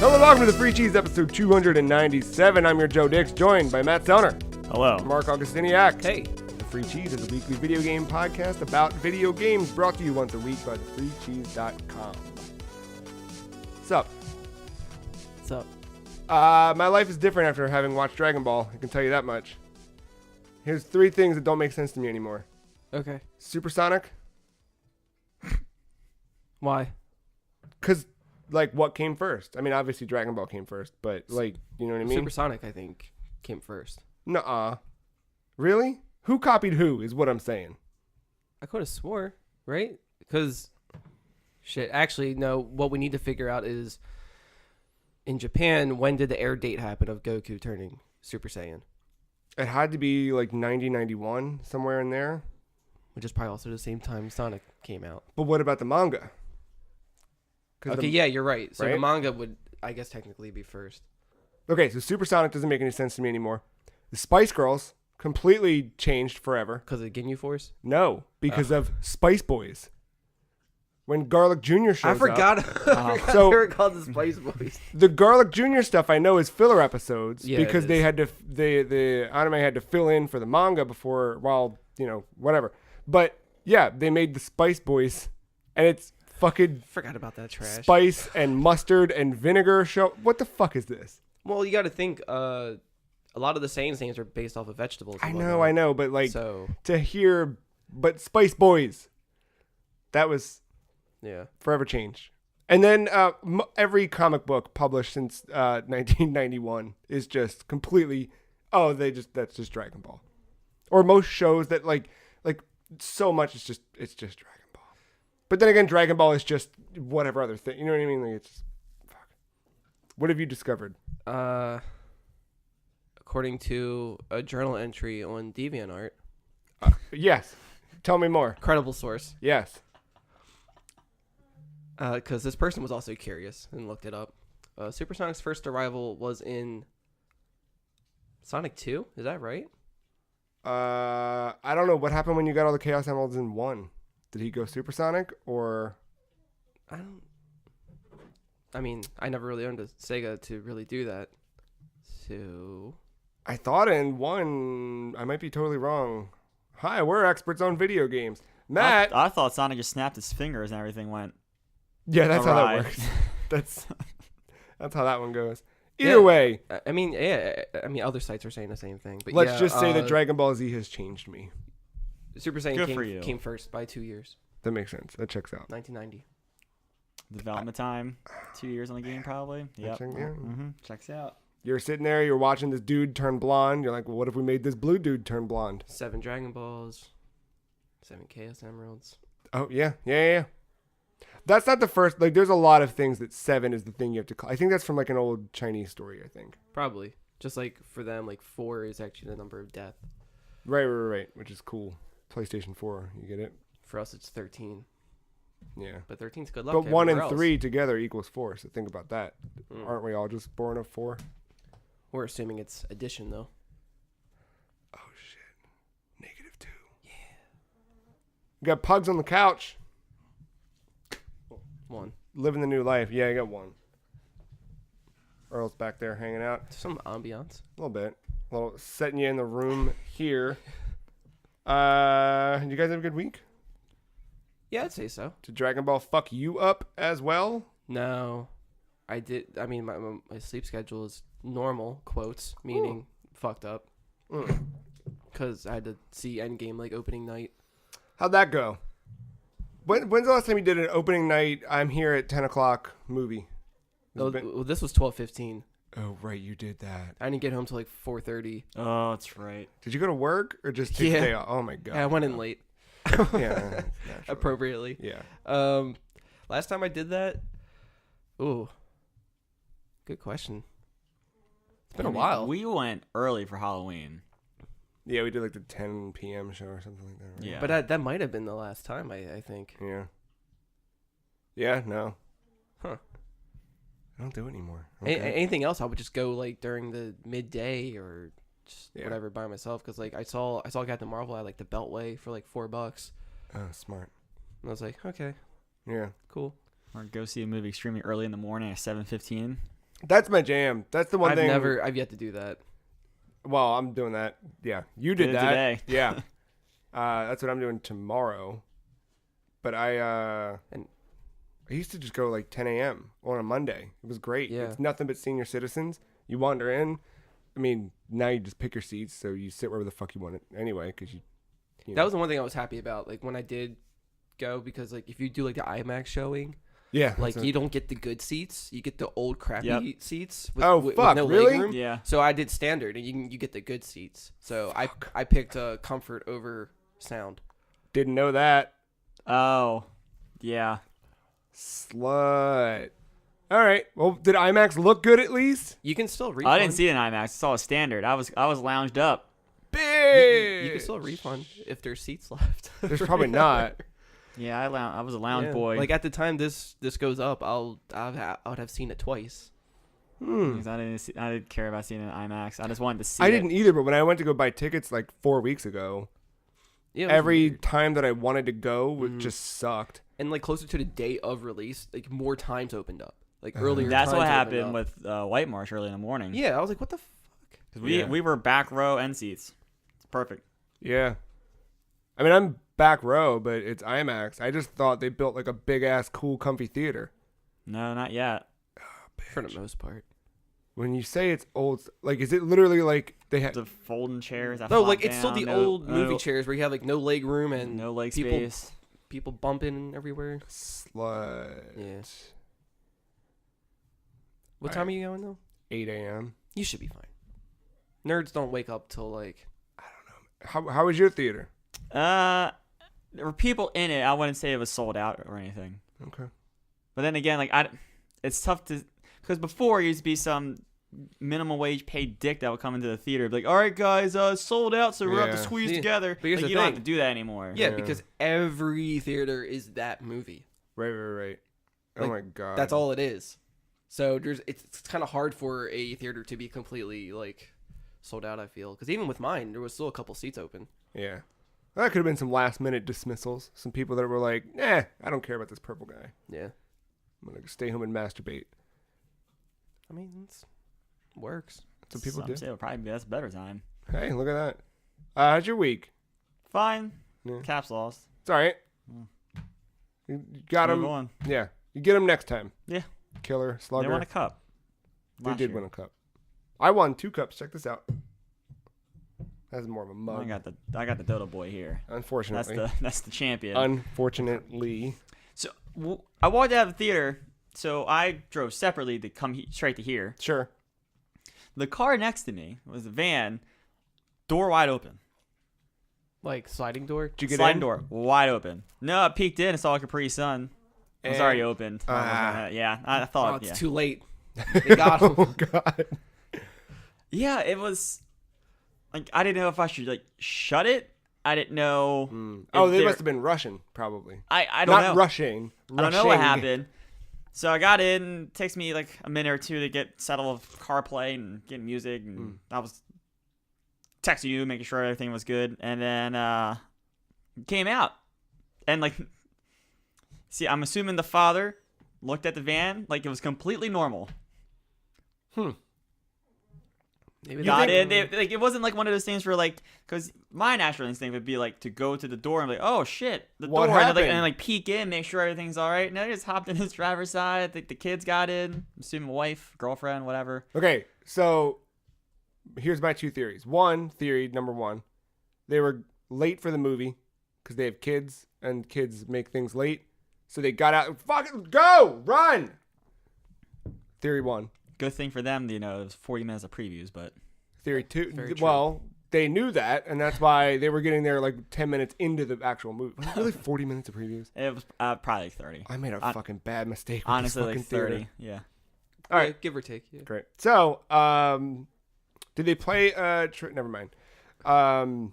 Hello, welcome to the Free Cheese episode 297. I'm your Joe Dix, joined by Matt Sellner. Hello. Marc Augustiniak. Hey. The Free Cheese is a weekly video game podcast about video games brought to you once a week by thefreecheese.com. What's up? What's up? My life is different after having watched Dragon Ball. I can tell you that much. Here's 3 things that don't make sense to me anymore. Okay. Supersonic. Why? Because, like, what came first? I mean, obviously Dragon Ball came first, but, like, you know what I mean? Supersonic, I think, came first. Nuh-uh. Really? Who copied who is what I'm saying. I could have swore, right? Because, shit, actually, no, what we need to figure out is, in Japan, when did the air date happen of Goku turning Super Saiyan? It had to be, like, 91, somewhere in there. Which is probably also the same time Sonic came out. But what about the manga? Okay, yeah, you're right. So right? the manga would, I guess, technically be first. Okay, so Supersonic doesn't make any sense to me anymore. The Spice Girls completely changed forever. Because of Ginyu Force? No, because of Spice Boys. When Garlic Jr. shows I forgot. up. So they were called the Spice Boys. The Garlic Jr. stuff I know is filler episodes Yeah, because they had to the anime had to fill in for the manga before whatever. But yeah, they made the Spice Boys and it's fucking Forgot about that trash. spice and mustard and vinegar show. What the fuck is this? Well, you got to think, a lot of the Saiyans names are based off of vegetables. I know, but like So, to hear, but Spice Boys, that was yeah. forever changed. And then every comic book published since 1991 is just completely, that's just Dragon Ball. Or most shows that like so much it's just Dragon Ball. But then again, Dragon Ball is just whatever other thing. You know what I mean? Like it's just, fuck. What have you discovered? According to a journal entry on DeviantArt. Yes. Tell me more. Credible source. Yes. Because this person was also curious and looked it up. Supersonic's first arrival was in Sonic 2. Is that right? I don't know what happened when you got all the Chaos Emeralds in 1. Did he go Supersonic or? I mean, I never really owned a Sega to really do that. So. I thought in 1. I might be totally wrong. Hi, we're experts on video games. Matt. I thought Sonic just snapped his fingers and everything went. Yeah, that's how awry. that works. That's how that one goes. Either way, I mean, yeah. I mean, other sites are saying the same thing. But let's just say that Dragon Ball Z has changed me. Super Good for you. Saiyan came first by 2 years. That makes sense. That checks out. 1990. Development time, 2 years on the game probably. Yep. Checks out. You're sitting there, you're watching this dude turn blonde. You're like, well, what if we made this blue dude turn blonde? 7 Dragon Balls. 7 Chaos Emeralds. Oh, yeah. That's not the first. Like, there's a lot of things that 7 is the thing you have to call. I think that's from, like, an old Chinese story, I think. Probably. Just like for them, like 4 is actually the number of death. Right. Which is cool. PlayStation 4. You get it? For us, it's 13. Yeah. But 13's good luck. But 1 and everywhere 3 else. together equals 4. So think about that. Aren't we all just born of 4? We're assuming it's addition, though. Oh, shit. -2. Yeah. You got Pugs on the couch. 1. Living the new life. Yeah, I got 1. Earl's back there hanging out. Some ambiance. A little bit. A little setting you in the room here. You guys have a good week? Yeah, I'd say so. Did Dragon Ball fuck you up as well? No. I did. I mean, my sleep schedule is normal, quotes, meaning fucked up. Because I had to see Endgame like opening night. How'd that go? When's the last time you did an opening night, I'm here at 10 o'clock movie? Well, this was 12:15. Oh, right, you did that. I didn't get home till like 4:30. Oh, that's right. Did you go to work or just take a day off? Oh, my God. Yeah, I went in late. Yeah, appropriately. Yeah. Last time I did that, ooh, good question. It's been a while. We went early for Halloween. Yeah, we did like the 10 p.m. show or something like that. Right? Yeah. But that might have been the last time, I think. Yeah. Yeah, no. Huh. I don't do it anymore. Okay. Anything else, I would just go like during the midday or just whatever by myself. Because like I saw Captain Marvel at like the Beltway for like $4. Oh, smart. And I was like, okay, Yeah. cool. Or go see a movie extremely early in the morning at 7:15. That's my jam. That's the one thing. I've yet to do that. Well, I'm doing that. Yeah, you did that today. Yeah, that's what I'm doing tomorrow. But I used to just go like 10 a.m. on a Monday. It was great. Yeah. It's nothing but senior citizens. You wander in. I mean, now you just pick your seats, so you sit wherever the fuck you want it anyway. Because you know. That was the one thing I was happy about. Like when I did go, because like if you do like the IMAX showing, yeah, like you don't get the good seats, you get the old crappy seats. With, fuck, with no really? leg room. Yeah. So I did standard, and you get the good seats. So I picked comfort over sound. Didn't know that. Oh, yeah. Slut. All right. Well, did IMAX look good at least? You can still refund. I didn't see it in IMAX. I saw a standard. I was lounged up. Big. You can still refund if there's seats left. There's probably not. Yeah, I was a lounge boy. Like at the time this goes up, I would have seen it twice. Because I didn't care about seeing it in IMAX. I just wanted to see it. I didn't either, but when I went to go buy tickets like 4 weeks ago, Yeah, it was every weird. time that I wanted to go, it just sucked. And like closer to the date of release, like more times opened up. Like earlier. That's what times happened opened up. with White Marsh early in the morning. Yeah, I was like, what the fuck? Because we were back row end seats. It's perfect. Yeah. I mean, I'm back row, but it's IMAX. I just thought they built like a big ass, cool, comfy theater. No, not yet. For the most part. When you say it's old, like, is it literally like they have? The folding chairs. That No, flop like it's still down, the no- old movie chairs where you have like no leg room and no leg people, space. people bumping everywhere. Slut. Yeah. What All time right. are you going though? 8 a.m. You should be fine. Nerds don't wake up till like. How was your theater? There were people in it. I wouldn't say it was sold out or anything. Okay. But then again, like it's tough to, because before it used to be some minimum wage paid dick that would come into the theater, be like, all right guys, sold out, so we're have to Yeah. squeeze Yeah. together. But here's Like, the you don't have thing. to do that anymore. Yeah, Yeah. because every theater is that movie. Right. Oh Like, my god. That's all it is. So it's kind of hard for a theater to be completely like sold out. I feel because even with mine, there was still a couple seats open. Yeah. That could have been some last minute dismissals. Some people that were like, I don't care about this purple guy. Yeah, I'm gonna stay home and masturbate. I mean it works. That's what people Some do. say that's a better time. Hey, look at that. How's your week? Fine. Yeah. Caps lost. It's all right. Mm. You got Move him. on. Yeah. You get him next time. Yeah. Killer, slugger. They won a cup. They last did year. win a cup. I won 2 cups. Check this out. That's more of a mug. I got the Dodo boy here. Unfortunately. That's the champion. Unfortunately. So I walked out of the theater. So I drove separately to come straight to here. Sure. The car next to me was a van, door wide open. Like sliding door. Did you get Sliding in? door wide open. No, I peeked in and saw a Capri Sun. It was And- already opened. Yeah, I Oh, thought. it's Yeah. too late. They got him. Oh god. Yeah, it was. Like I didn't know if I should like shut it. I didn't know. Oh, if they there- must have been rushing, probably. I don't Not know. rushing. I don't know what happened. So I got in. It takes me like a minute or two to get settled with CarPlay and get music. And I was texting you, making sure everything was good. And then came out. And like, see, I'm assuming the father looked at the van like it was completely normal. Maybe Got they- in. Like it wasn't like one of those things where like, because my natural instinct would be like to go to the door and be like, oh shit, the What door, and happened? then like peek in, make sure everything's all right. No, he just hopped in his driver's side. I think the kids got in. I'm assuming wife, girlfriend, whatever. Okay, so here's my 2 theories. Theory number 1, they were late for the movie because they have kids and kids make things late. So they got out. Fucking go! Run! Theory 1. Good thing for them, it was 40 minutes of previews, but Theory 2. Very true. Well, they knew that, and that's why they were getting there like 10 minutes into the actual movie. Was it really 40 minutes of previews? it was probably like 30. I made a fucking bad mistake. With Honestly, this fucking like 30. theater. Yeah. All right. give or take. Yeah. Great. So, did they play? Never mind.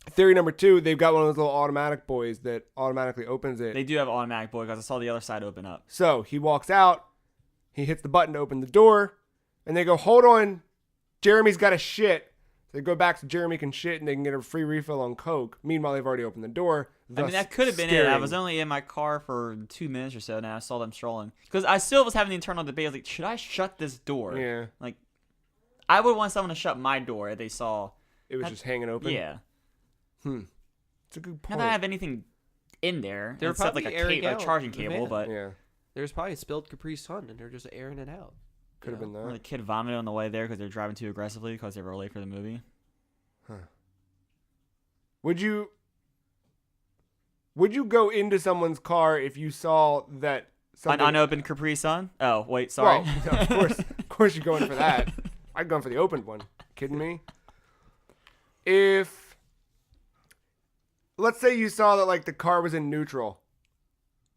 Theory number 2, they've got one of those little automatic boys that automatically opens it. They do have automatic boy because I saw the other side open up. So he walks out, he hits the button to open the door, and they go, hold on, Jeremy's got a shit. They go back so Jeremy can shit and they can get a free refill on Coke. Meanwhile, they've already opened the door. I mean, that could have been it. I was only in my car for 2 minutes or so, and I saw them strolling. Because I still was having the internal debate. I was like, should I shut this door? Yeah. Like, I would want someone to shut my door if they saw. It was just hanging open? Yeah. It's a good point. Not that I have anything in there. There were except probably like airing a out charging the cable, van. but Yeah. There's probably a spilled Capri Sun, and they're just airing it out. Could have been or the that. kid vomited on the way there because they're driving too aggressively because they were late for the movie. Would you go into someone's car if you saw that An something... unopened Capri Sun? Oh, wait, sorry. Well, no, of course you're going for that. I'd gone for the opened one. Kidding me? If... Let's say you saw that, like, the car was in neutral.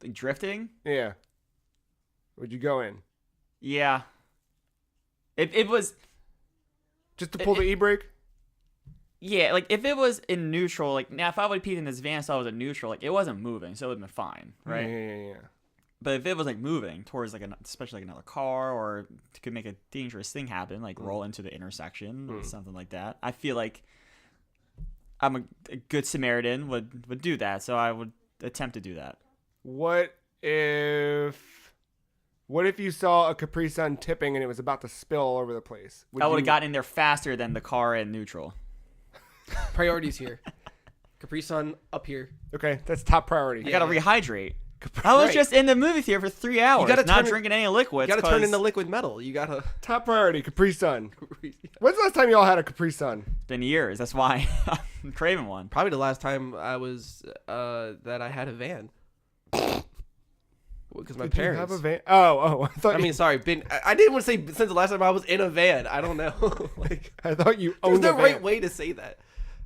Like drifting? Yeah. Would you go in? Yeah. It was... Just to pull the e-brake? Yeah, like, if it was in neutral, like, now, if I would have peed in this van, saw it was in neutral, like, it wasn't moving, so it would have been fine, right? Yeah. But if it was, like, moving towards, like, especially, like, another car, or could make a dangerous thing happen, like, roll into the intersection, or something like that, I feel like I'm a good Samaritan would do that, so I would attempt to do that. What if you saw a Capri Sun tipping and it was about to spill all over the place? I would have gotten in there faster than the car in neutral. Priorities here. Capri Sun up here. Okay, that's top priority. I gotta rehydrate. I was just in the movie theater for 3 hours, not drinking any liquids. You gotta turn into liquid metal. You gotta... Top priority, Capri Sun. When's the last time y'all had a Capri Sun? It's been years. That's why I'm craving one. Probably the last time I was, that I had a van. Because my Did parents... you have a van? Oh, I thought. I mean, sorry, I didn't want to say since the last time I was in a van. I don't know. Like, I thought you there's owned no a van. right way to say that.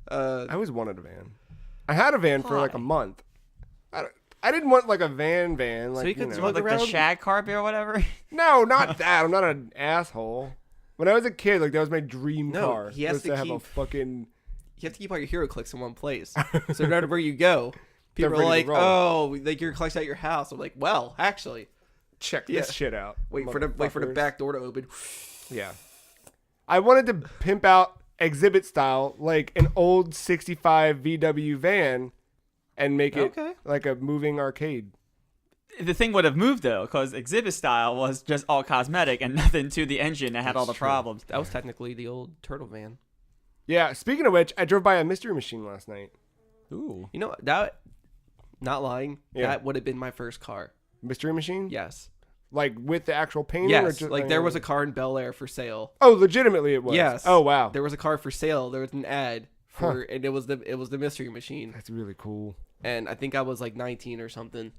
I always wanted a van. I had a van for like a Why? month. I didn't want like a van. Like, So you could know. smoke Like the around? shag carpet or whatever. No, not that. I'm not an asshole. When I was a kid, like that was my dream No, car. he has was to have a keep- fucking. You have to keep all your hero clicks in one place. So no matter where you go, people They're are ready like, to roll. "Oh, like your clicks at your house." I'm like, "Well, actually, Check Yeah. this shit out. wait for the motherfuckers. back door to open." Yeah. I wanted to pimp out exhibit style like an old 65 VW van and make it Okay. like a moving arcade. The thing would have moved though, because exhibit style was just all cosmetic and nothing to the engine that had all the That's true. problems. That was technically the old turtle van. Yeah, speaking of which, I drove by a mystery machine last night. Ooh. You know that? Not lying. Yeah. That would have been my first car. Mystery machine? Yes. Like with the actual painting? Or Yes. just, Like there was a car in Bel Air for sale. Oh, legitimately it was. Yes. Oh, wow. There was a car for sale. There was an ad for, and it was the mystery machine. That's really cool. And I think I was like 19 or something,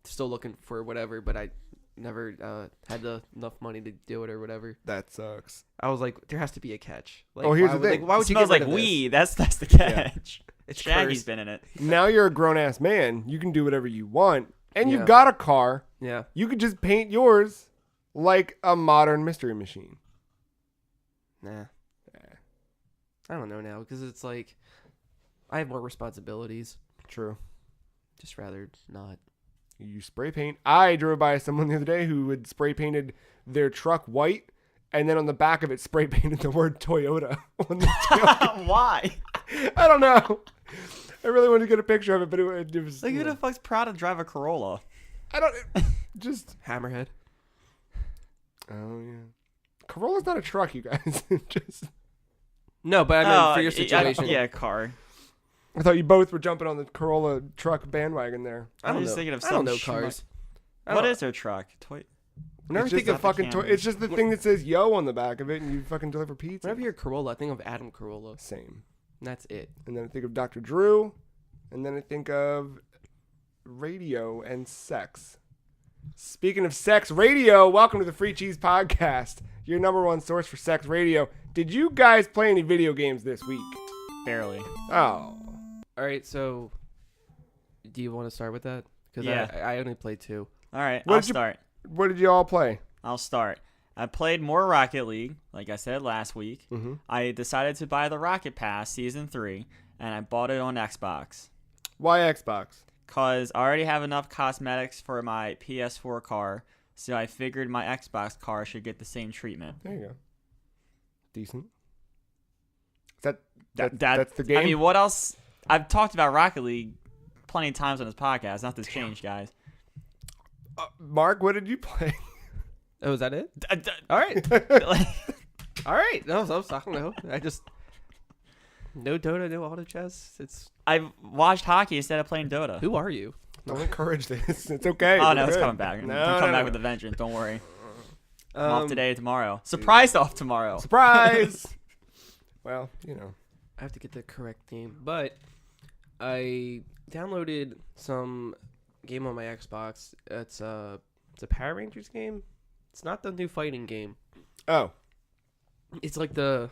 still looking for whatever, but I never had enough money to do it or whatever. That sucks. I was like, there has to be a catch. Like, Oh, here's why the would- thing. Like, why would It you smells get rid like of this? weed. That's the catch. It's Shaggy's cursed. been in it. Now you're a grown ass man. You can do whatever you want. And Yeah. you've got a car. Yeah. You could just paint yours like a modern mystery machine. Nah. I don't know now because it's like I have more responsibilities. True. Just rather not. You spray paint. I drove by someone the other day who had spray painted their truck white, and then on the back of it spray painted the word Toyota on the tail. Why? I don't know. I really wanted to get a picture of it, but it was. Like, you who know, the fuck's proud to drive a Corolla? I don't. Just. Hammerhead. Oh yeah. Corolla's not a truck, you guys. Just. No, but I mean for your situation. Yeah, car. I thought you both were jumping on the Corolla truck bandwagon there. I don't I'm know. just thinking of I don't know some cars. What is their truck? Whenever It's you just think of not the fucking toy, Camry. it's just the thing that says "yo" on the back of it, and you fucking deliver pizza. Whenever you hear Corolla, I think of Adam Carolla. Same. And that's it. And then I think of Dr. Drew, and then I think of radio and sex. Speaking of sex radio, welcome to the Free Cheese Podcast, your number one source for sex radio. Did you guys play any video games this week? Barely. Oh. All right, so do you want to start with that? Because Yeah. I only played 2. All right, What I'll did you- start. What did you all play? I'll start. I played more Rocket League, like I said last week. Mm-hmm. I decided to buy the Rocket Pass Season 3, and I bought it on Xbox. Why Xbox? Because I already have enough cosmetics for my PS4 car, so I figured my Xbox car should get the same treatment. There you go. Decent. That's the game. I mean, what else? I've talked about Rocket League plenty of times on this podcast. Nothing's changed, guys. Mark, what did you play? Oh, is that it? All All right. All right. No, I don't know. I just no Dota, no auto chess. It's I've watched hockey instead of playing Dota. who are you? Don't encourage this. It's okay. Oh We're no, it's good. coming back. No, It's coming no, back no. with a vengeance. Don't worry. I'm off today, tomorrow. Surprised off tomorrow. Surprise. Well, I have to get the correct name, but I downloaded some game on my Xbox. It's a Power Rangers game. It's not the new fighting game. Oh, It's like the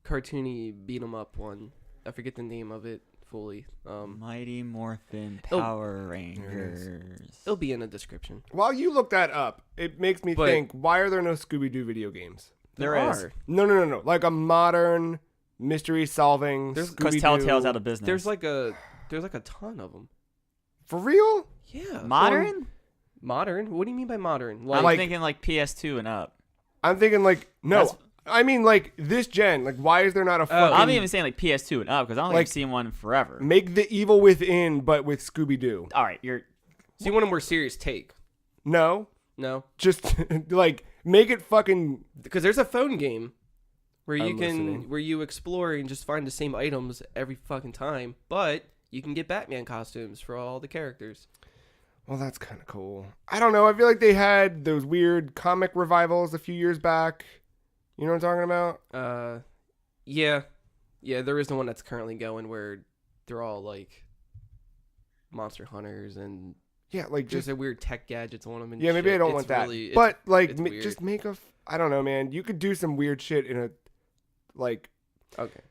cartoony beat 'em up one. I forget the name of it fully. Mighty Morphin Oh. Power Rangers. It'll be in the description. while you look that up, it makes me But- think: why are there no Scooby-Doo video games? There is. No. Like a modern mystery solving. There's- Because Scooby-Doo. Telltale's out of business. There's like a ton of them. For real? Yeah. modern. Modern? What do you mean by modern? I'm Like- thinking like PS2 and up. I'm thinking like no. That's- I mean like this gen. Like why is there not a fucking I'm even saying like PS2 and up because I don't think Like- I've seen one in forever. make the Evil Within but with Scooby-Doo? All right, you're So you want a more serious take? No, No, just like make it fucking. because there's a phone game where you I'm listening. where you explore and just find the same items every fucking time, but you can get Batman costumes for all the characters. Well, that's kind of cool. I don't know. I feel like they had those weird comic revivals a few years back. You know what I'm talking about? Yeah, there is the one that's currently going where they're all like monster hunters and Yeah, like there's just a weird tech gadgets on them. And yeah. Maybe shit. I don't It's want that. really- it's- but like, it's weird. just make a. I don't know, man. You could do some weird shit in a like okay.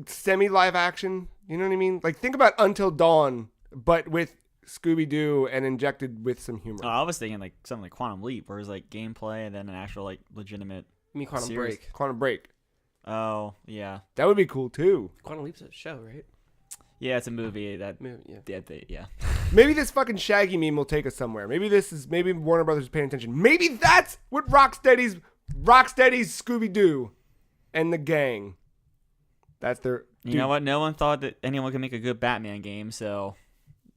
semi live action. You know what I mean? Like think about Until Dawn, but with Scooby-Doo and injected with some humor. I was thinking like something like Quantum Leap, where it's like gameplay and then an actual like legitimate. You mean Quantum Serious? Break? Quantum Break. Oh yeah, That would be cool too. Quantum Leap's a show, right? yeah, it's a movie that. Yeah. Yeah. Maybe this fucking Shaggy meme will take us somewhere. Maybe Warner Brothers is paying attention. Maybe that's what Rocksteady's Scooby-Doo and the gang. That's their. You know what? No one thought that anyone could make a good Batman game, so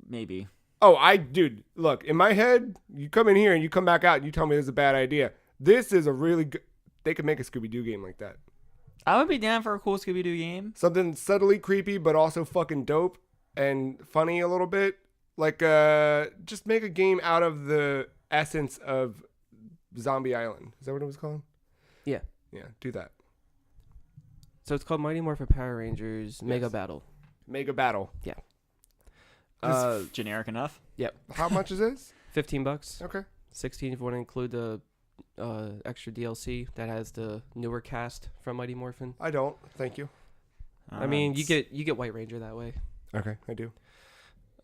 maybe. Oh, dude, look, in my head, you come in here and you come back out and you tell me this is a bad idea. This is a really good. They could make a Scooby-Doo game like that. I would be down for a cool Scooby-Doo game. Something subtly creepy, but also fucking dope and funny a little bit. Like, just make a game out of the essence of Zombie Island. Is that what it was called? Yeah. Yeah, do that. So it's called Mighty Morphin Power Rangers Mega Battle. Mega Battle. Yeah. Generic enough. Yep. How much is this? $15. Okay. 16 if you want to include the extra DLC that has the newer cast from Mighty Morphin. I don't. Thank you. I mean, you get White Ranger that way. Okay, I do.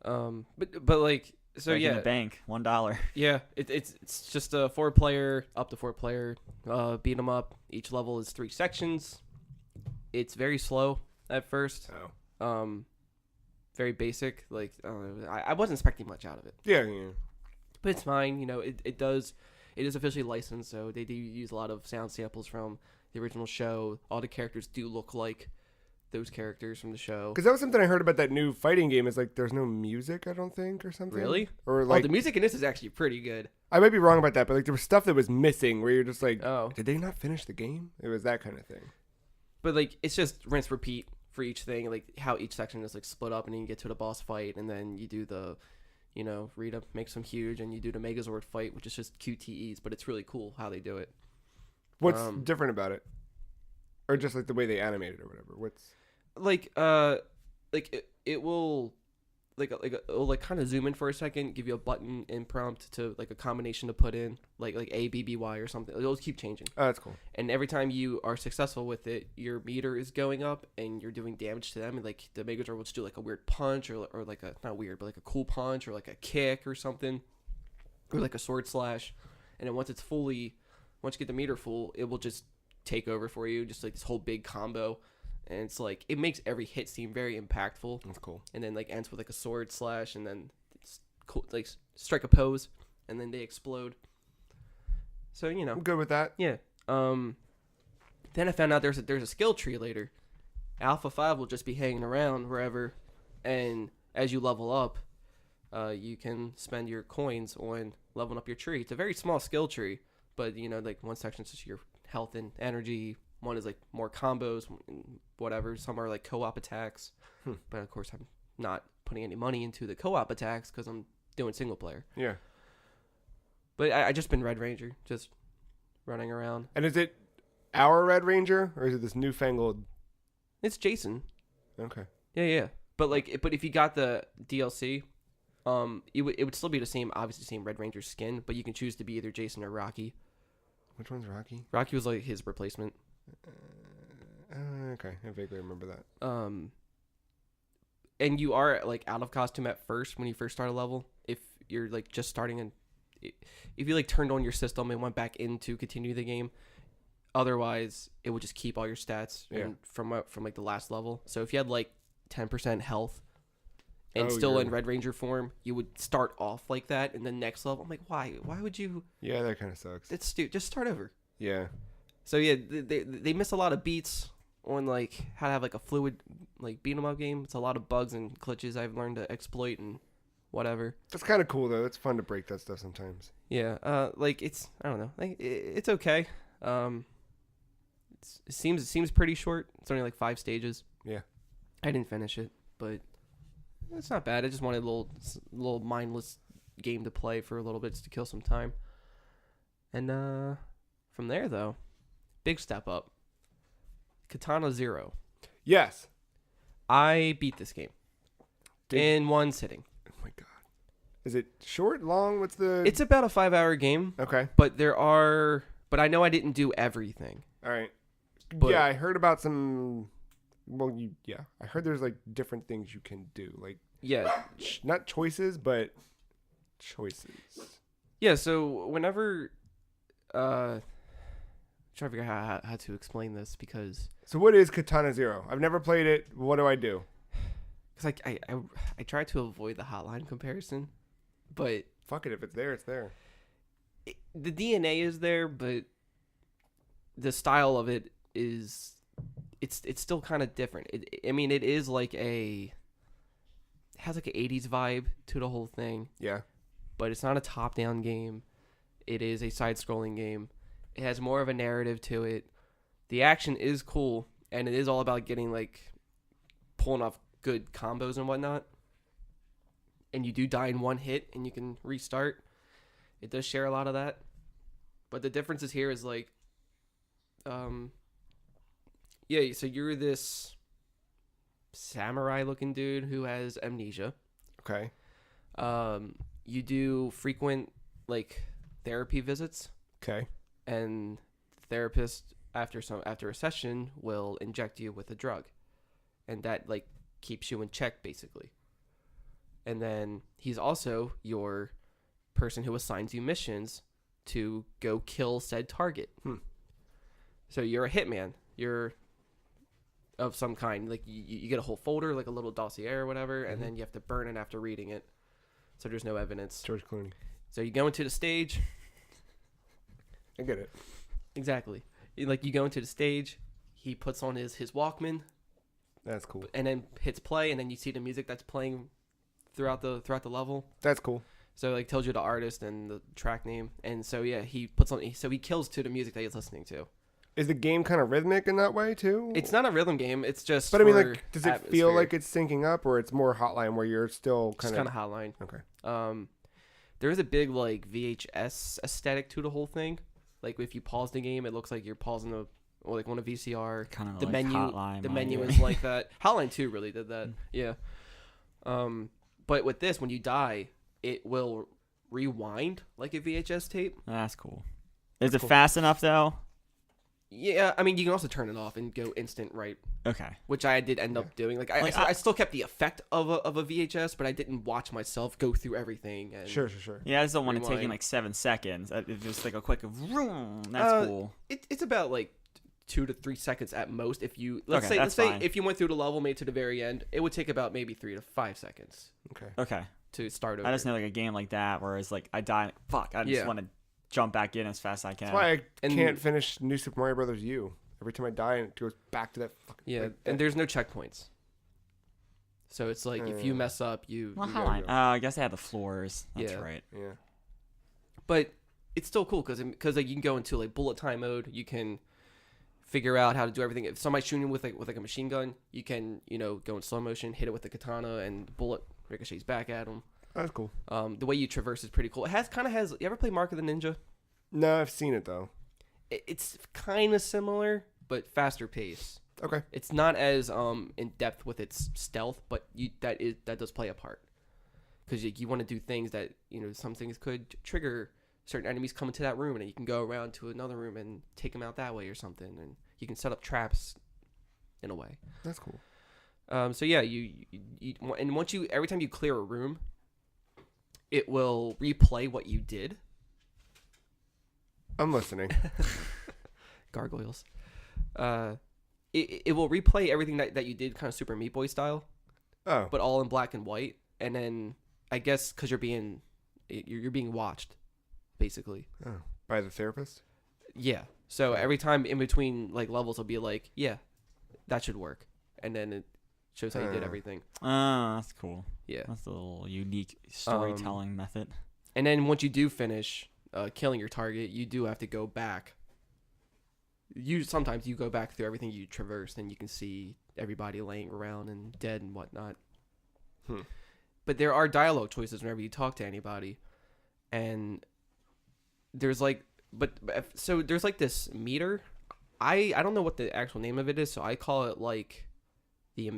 But like so Back in yeah the bank, $1. yeah it's just a 4-player up to 4-player beat 'em up. Each level is 3 sections. It's very slow at first. Oh. Very basic. Like I wasn't expecting much out of it. Yeah. But it's fine, you know. It is officially licensed, so they do use a lot of sound samples from the original show. All the characters do look like those characters from the show. Because that was something I heard about that new fighting game. Is like there's no music, I don't think, or something. Really? Or Oh, like the music in this is actually pretty good. I might be wrong about that, but like there was stuff that was missing where you're just like, Oh. did they not finish the game? It was that kind of thing. But like it's just rinse repeat for each thing, like how each section is like split up, and then you get to the boss fight, and then you do the, you know, Rita makes them huge, and you do the Megazord fight, which is just QTEs, but it's really cool how they do it. What's different about it? Or just like the way they animate it or whatever. What's It will it'll like kind of zoom in for a second, give you a button and prompt to like a combination to put in, like A B B Y or something. It'll keep changing. Oh, that's cool. And every time you are successful with it, your meter is going up and you're doing damage to them. And like the Megazord will just do like a weird punch or like a, not weird, but like a cool punch or like a kick or something. Or like a sword slash. And then once you get the meter full, it will just take over for you. Just like this whole big combo. And it's like, it makes every hit seem very impactful. That's cool. And then like ends with like a sword slash and then it's cool, like strike a pose and then they explode. So, you know. I'm good with that. Yeah. Then I found out there's a skill tree later, Alpha 5 will just be hanging around wherever, and as you level up, you can spend your coins on leveling up your tree. It's a very small skill tree, but like one section is just your health and energy. One is like more combos, whatever. Some are like co-op attacks, but of course I'm not putting any money into the co-op attacks because I'm doing single player. Yeah. But I just been Red Ranger, just running around. And is it our Red Ranger or is it this newfangled? It's Jason. Okay. Yeah. But if you got the DLC, it would still be the same, obviously same Red Ranger skin, but you can choose to be either Jason or Rocky. Which one's Rocky? Rocky was like his replacement. Okay, I vaguely remember that. And you are like out of costume at first when you first start a level. If you're like just starting and if you like turned on your system and went back in to continue the game, otherwise it would just keep all your stats from like the last level. So if you had like 10% health and still in Red Ranger form, you would start off like that in the next level. I'm like, why would you? Yeah, that kind of sucks. It's stupid. Just start over. Yeah. So yeah, they miss a lot of beats on like how to have like a fluid like beat 'em up game. It's a lot of bugs and glitches I've learned to exploit and whatever. That's kind of cool though. It's fun to break that stuff sometimes. Yeah. Like it's, I don't know. Like it's okay. It seems pretty short. It's only like 5 stages. Yeah. I didn't finish it, but it's not bad. I just wanted a little mindless game to play for a little bit just to kill some time. And from there though, big step up. Katana Zero. Yes. I beat this game in one sitting. Oh my god. Is it short, long? What's the? It's about a 5-hour game. Okay. But I know I didn't do everything. All right. But, yeah, I heard about some. Well, I heard there's like different things you can do, like not choices, but choices. Yeah. So whenever, trying to figure out how to explain this because. So what is Katana Zero? I've never played it. What do I do? Because I try to avoid the hotline comparison, but fuck it, if it's there, it's there. The DNA is there, but the style of it is. It's still kind of different. It is like it has like an 80s vibe to the whole thing. Yeah. But it's not a top-down game. It is a side-scrolling game. It has more of a narrative to it. The action is cool, and it is all about pulling off good combos and whatnot. And you do die in one hit, and you can restart. It does share a lot of that. But the differences here is yeah, so you're this samurai-looking dude who has amnesia. Okay. You do frequent, therapy visits. Okay. And the therapist, after a session, will inject you with a drug. And that, keeps you in check, basically. And then he's also your person who assigns you missions to go kill said target. So you're a hitman. You're of some kind. You get a whole folder, like a little dossier or whatever, and then you have to burn it after reading it. So there's no evidence. George Clooney. So you go into the stage. I get it. Exactly. You go into the stage. He puts on his Walkman. That's cool. And then hits play, and then you see the music that's playing throughout the level. That's cool. So tells you the artist and the track name. And so yeah, he kills to the music that he's listening to. Is the game kind of rhythmic in that way too? It's not a rhythm game. It's just. But does it feel like it's syncing up, or it's more Hotline where you're still kind of Hotline? Okay. There is a big VHS aesthetic to the whole thing. If you pause the game, it looks like you're pausing on a VCR. Kind of the like menu. Hotline. The menu is like that. Hotline 2 really did that. Yeah. But with this, when you die, it will rewind like a VHS tape. That's cool. Is it fast enough though? Yeah, you can also turn it off and go instant right. Okay. Which I did end up doing. I still kept the effect of a VHS, but I didn't watch myself go through everything. And Sure. Yeah, I just don't want it taking 7 seconds. It's just a quick vroom. That's cool. It's about 2 to 3 seconds at most. If you let's fine. say if you went through the level, made it to the very end, it would take about maybe 3 to 5 seconds. Okay. To start over. I just know a game like that where it's I die. Fuck. I just want to jump back in as fast as I can. That's why I can't finish New Super Mario Brothers U. Every time I die, and it goes back to that fucking. Yeah, like, and there's no checkpoints. So it's like if you mess up, Well, you Hotline. go. I guess they had the floors. That's Yeah. right. Yeah. But it's still cool because like you can go into like bullet time mode. You can figure out how to do everything. If somebody's shooting with like a machine gun, you can go in slow motion, hit it with the katana, and the bullet ricochets back at them. That's cool. The way you traverse is pretty cool. It has. You ever play Mark of the Ninja? No, I've seen it though. It's kind of similar, but faster pace. Okay. It's not as in depth with its stealth, but that does play a part because you want to do things that some things could trigger certain enemies come into that room, and then you can go around to another room and take them out that way or something, and you can set up traps in a way. That's cool. So yeah, you and every time you clear a room, it will replay what you did. I'm listening. Gargoyles. It will replay everything that you did kind of Super Meat Boy style, Oh. but all in black and white. And then I guess because you're being watched, basically. Oh. By the therapist? Yeah. So every time in between like levels, will be like, yeah, that should work, and then it shows how you did everything. Oh, that's cool. Yeah. That's a little unique storytelling method. And then once you do finish killing your target, you do have to go back. Sometimes you go back through everything you traversed, and you can see everybody laying around and dead and whatnot. But there are dialogue choices whenever you talk to anybody, and there's like, so there's like this meter. I don't know what the actual name of it is, so I call it like the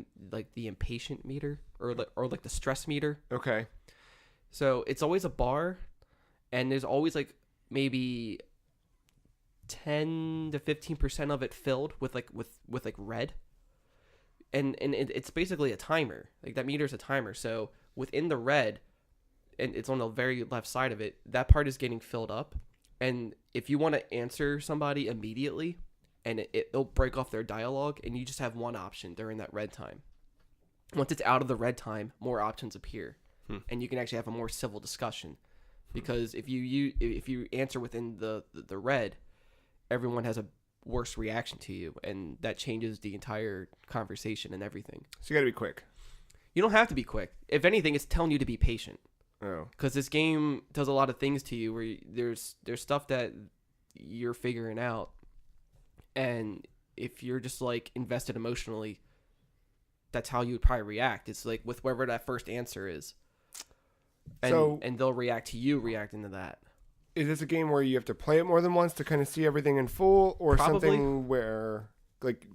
impatient meter or like the stress meter. Okay. So it's always a bar, and there's always like maybe 10 to 15% of it filled with red, and it's basically a timer. Like that meter's a timer. So within the red, and it's on the very left side of it, that part is getting filled up. And if you want to answer somebody immediately, and it'll break off their dialogue, and you just have one option during that red time. Once it's out of the red time, more options appear, and you can actually have a more civil discussion. Because if you answer within the red, everyone has a worse reaction to you, and that changes the entire conversation and everything. So you gotta be quick. You don't have to be quick. If anything, it's telling you to be patient. Oh. Because this game does a lot of things to you where there's stuff that you're figuring out, and if you're just like invested emotionally, that's how you would probably react. It's like with whatever that first answer is, and they'll react to you reacting to that. Is this a game where you have to play it more than once to kind of see everything in full, or Probably. something where like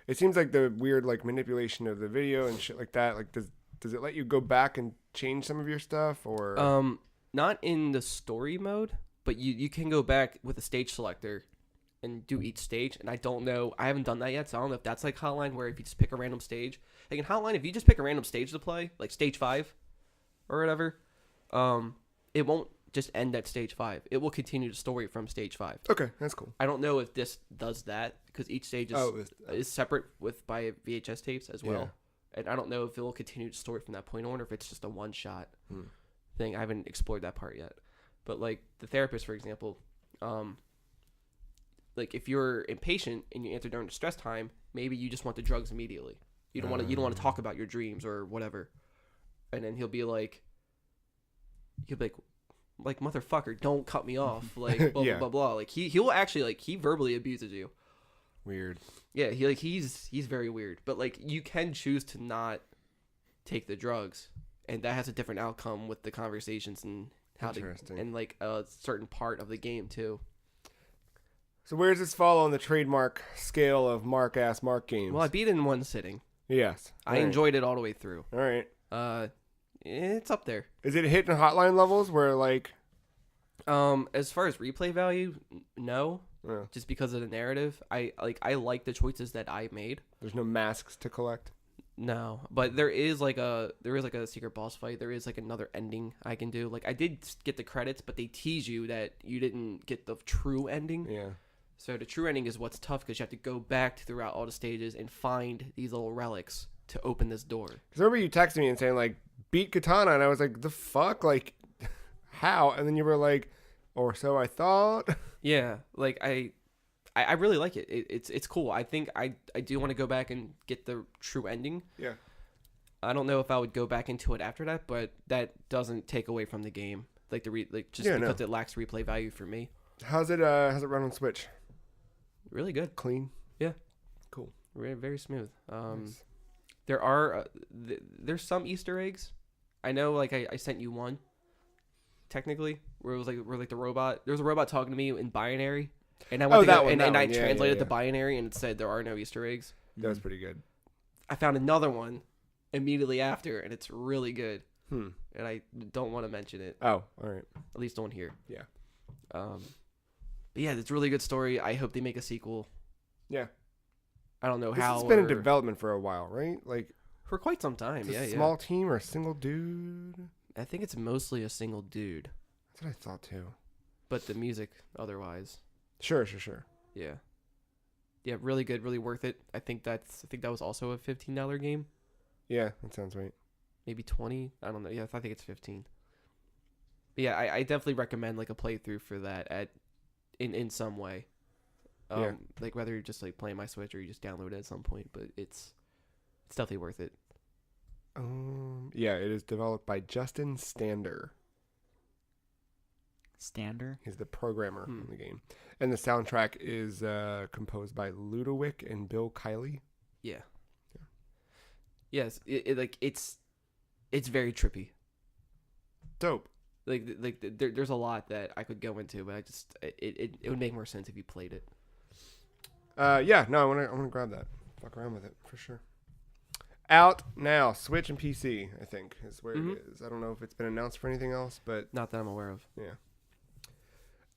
it seems like the weird like manipulation of the video and shit like that? Like does it let you go back and change some of your stuff, or not in the story mode, but you can go back with a stage selector and do each stage. And I don't know, I haven't done that yet, so I don't know if that's like Hotline, where if you just pick a random stage. Like in Hotline, if you just pick a random stage to play, like stage 5 or whatever, it won't just end at stage 5. It will continue the story from stage 5. Okay, that's cool. I don't know if this does that, because each stage is separate by VHS tapes as well. Yeah. And I don't know if it will continue the story from that point on, or if it's just a one-shot thing. I haven't explored that part yet. But like the therapist, for example, like if you're impatient and you answer during the stress time, maybe you just want the drugs immediately. You don't want to talk about your dreams or whatever. And then he'll be like motherfucker, don't cut me off, like blah blah blah blah. Like he will actually, like, he verbally abuses you. Weird. Yeah, he's very weird. But like you can choose to not take the drugs, and that has a different outcome with the conversations and how to, and like a certain part of the game too. So where does this fall on the trademark scale of Mark games? Well, I beat it in one sitting. Yes. I enjoyed it all the way through. All right. It's up there. Is it hitting Hotline levels where like as far as replay value, no. Yeah. Just because of the narrative. I like the choices that I made. There's no masks to collect? No, but there is like a secret boss fight. There is like another ending I can do. Like I did get the credits, but they tease you that you didn't get the true ending. Yeah. So the true ending is what's tough, because you have to go back throughout all the stages and find these little relics to open this door. Because remember you texted me and saying like beat Katana, and I was like, the fuck, like how? And then you were like, or so I thought. Yeah, like I I really like it. It's cool. I think I do want to go back and get the true ending. Yeah. I don't know if I would go back into it after that, but that doesn't take away from the game. Like because it lacks replay value for me. How's it run on Switch? Really good. Clean. Yeah. Cool. Very, very smooth. Nice. There are there's some Easter eggs. I know, like I sent you one. Technically, where it was like the robot. There was a robot talking to me in binary, and I went I translated the binary, and it said there are no Easter eggs. That was pretty good. I found another one immediately after, and it's really good. And I don't want to mention it. Oh, all right. At least don't hear. Yeah. But yeah, it's a really good story. I hope they make a sequel. Yeah. I don't know how. It's been in development for a while, right? Like for quite some time. A small team or a single dude? I think it's mostly a single dude. That's what I thought too. But the music, otherwise. Sure. Yeah. Yeah, really good, really worth it. I think that was also a $15 game. Yeah, that sounds right. Maybe 20. I don't know. Yeah, I think it's 15. But yeah, I definitely recommend like a playthrough for that in some way. Like whether you're just like playing my Switch or you just download it at some point, but it's definitely worth it. Yeah, it is developed by Justin Stander. Stander? He's the programmer in the game. And the soundtrack is composed by Ludowick and Bill Kiley. Yeah. Yes, it's very trippy. Dope. There's a lot that I could go into, but it would make more sense if you played it. Yeah, no, I want to grab that. Fuck around with it for sure. Out now, Switch and PC, I think, is where it is. I don't know if it's been announced for anything else, but not that I'm aware of. Yeah.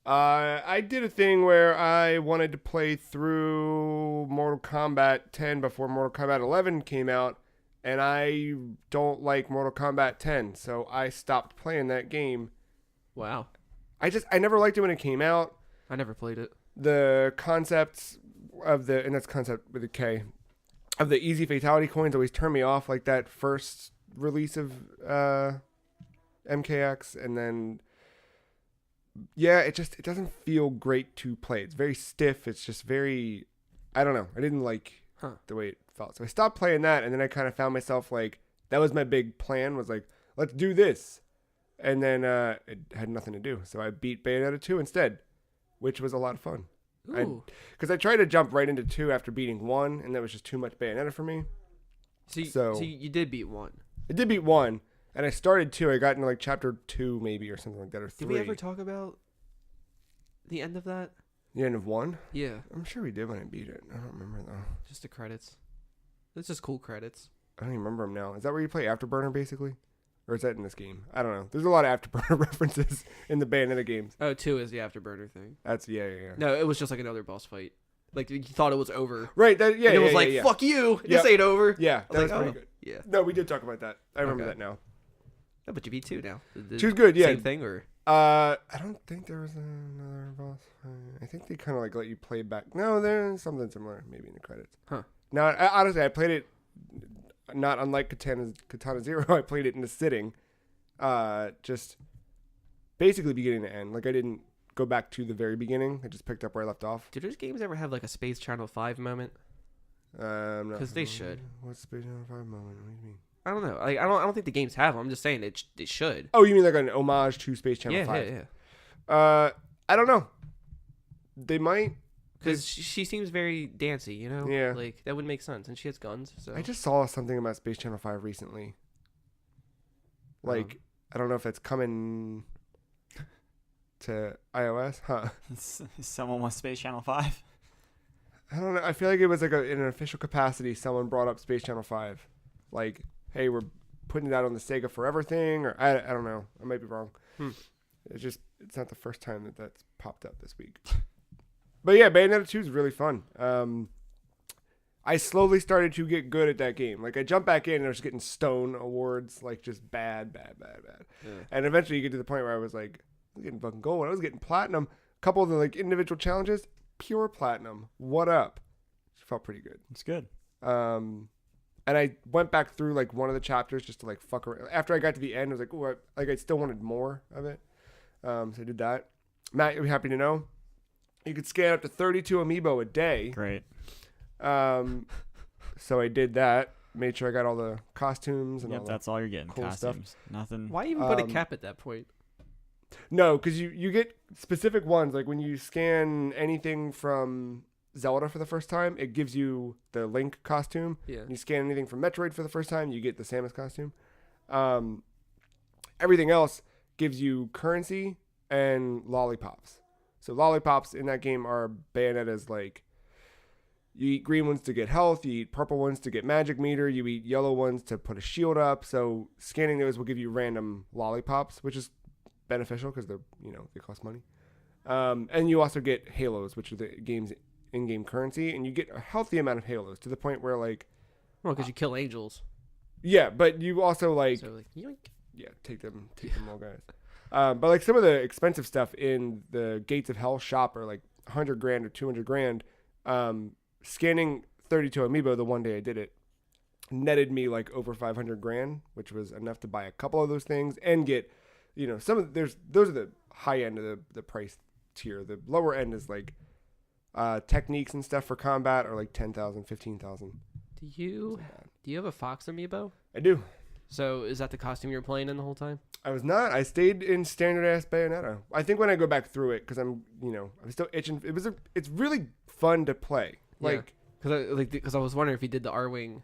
I did a thing where I wanted to play through Mortal Kombat 10 before Mortal Kombat 11 came out, and I don't like Mortal Kombat 10, so I stopped playing that game. Wow. I never liked it when it came out. I never played it. The concepts of and that's concept with a K, of the easy fatality coins always turned me off, like that first release of MKX, and then it doesn't feel great to play. It's very stiff. It's just very, I don't know. I didn't like the way it felt. So I stopped playing that, and then I kind of found myself like, that was my big plan, was like, let's do this. And then it had nothing to do. So I beat Bayonetta 2 instead, which was a lot of fun. Because I tried to jump right into 2 after beating 1, and that was just too much Bayonetta for me. So you did beat 1. I did beat 1, and I started 2. I got into like chapter 2 maybe or something like that, or 3. Did we ever talk about the end of that? The end of 1? Yeah. I'm sure we did when I beat it. I don't remember though. Just the credits. It's just cool credits. I don't even remember them now. Is that where you play Afterburner basically? Or is that in this game? I don't know. There's a lot of Afterburner references in the Bayonetta games. Oh, 2 is the Afterburner thing. That's, yeah. No, it was just like another boss fight. Like, you thought it was over. Right, and it was like, fuck you, this ain't over. Yeah, that was pretty good. Yeah. No, we did talk about that. I remember that now. No, but you beat 2 now. 2's good, yeah. Same thing, or? I don't think there was another boss fight. I think they kind of like let you play back. No, there's something similar, maybe in the credits. Huh. Now, honestly, I played it not unlike Katana Zero. I played it in a sitting. Just basically beginning to end. Like, I didn't go back to the very beginning. I just picked up where I left off. Do those games ever have like a Space Channel 5 moment? Because they should. What's Space Channel 5 moment? What do you mean? I don't know. Like, I don't think the games have them. I'm just saying they should. Oh, you mean like an homage to Space Channel 5? Yeah. I don't know. They might. Because she seems very dancey, you know? Yeah. Like, that would make sense. And she has guns, so. I just saw something about Space Channel 5 recently. Like, I don't know if it's coming to iOS, huh? Someone wants Space Channel 5? I don't know. I feel like it was like in an official capacity, someone brought up Space Channel 5. Like, hey, we're putting it out on the Sega Forever thing, or I don't know. I might be wrong. It's not the first time that's popped up this week. But yeah, Bayonetta 2 is really fun. I slowly started to get good at that game. Like, I jumped back in and I was getting stone awards, like just bad. Yeah. And eventually you get to the point where I was like, I was getting fucking gold. I was getting platinum. A couple of the like individual challenges, pure platinum. What up? It felt pretty good. It's good. And I went back through like one of the chapters just to like fuck around. After I got to the end, I was like, oh, I still wanted more of it. So I did that. Matt, you'll be happy to know, You could scan up to 32 amiibo a day. Great. So I did that. Made sure I got all the costumes and all that. That's all you're getting. cool Costumes. stuff. Nothing. Why even put a cap at that point? No, because you get specific ones. Like when you scan anything from Zelda for the first time, it gives you the Link costume. Yeah. You scan anything from Metroid for the first time, you get the Samus costume. Everything else gives you currency and lollipops. So lollipops in that game are Bayonetta's like, you eat green ones to get health, you eat purple ones to get magic meter, you eat yellow ones to put a shield up. So scanning those will give you random lollipops, which is beneficial because they're, they cost money. And you also get halos, which are the game's in-game currency, and you get a healthy amount of halos to the point where like, Well, because you kill angels. yeah, but you also like, So like, yoink. yeah, take them all, guys. But like some of the expensive stuff in the Gates of Hell shop are like 100 grand or 200 grand. Scanning 32 amiibo the one day I did it netted me like over 500 grand, which was enough to buy a couple of those things and get, those are the high end of the price tier. The lower end is like techniques and stuff for combat are like 10,000, 15,000. Do you have a Fox amiibo? I do. So is that the costume you were playing in the whole time? I was not. I stayed in standard ass Bayonetta. I think when I go back through it, because I'm still itching. It's really fun to play. Like, because I was wondering if he did the R-Wing.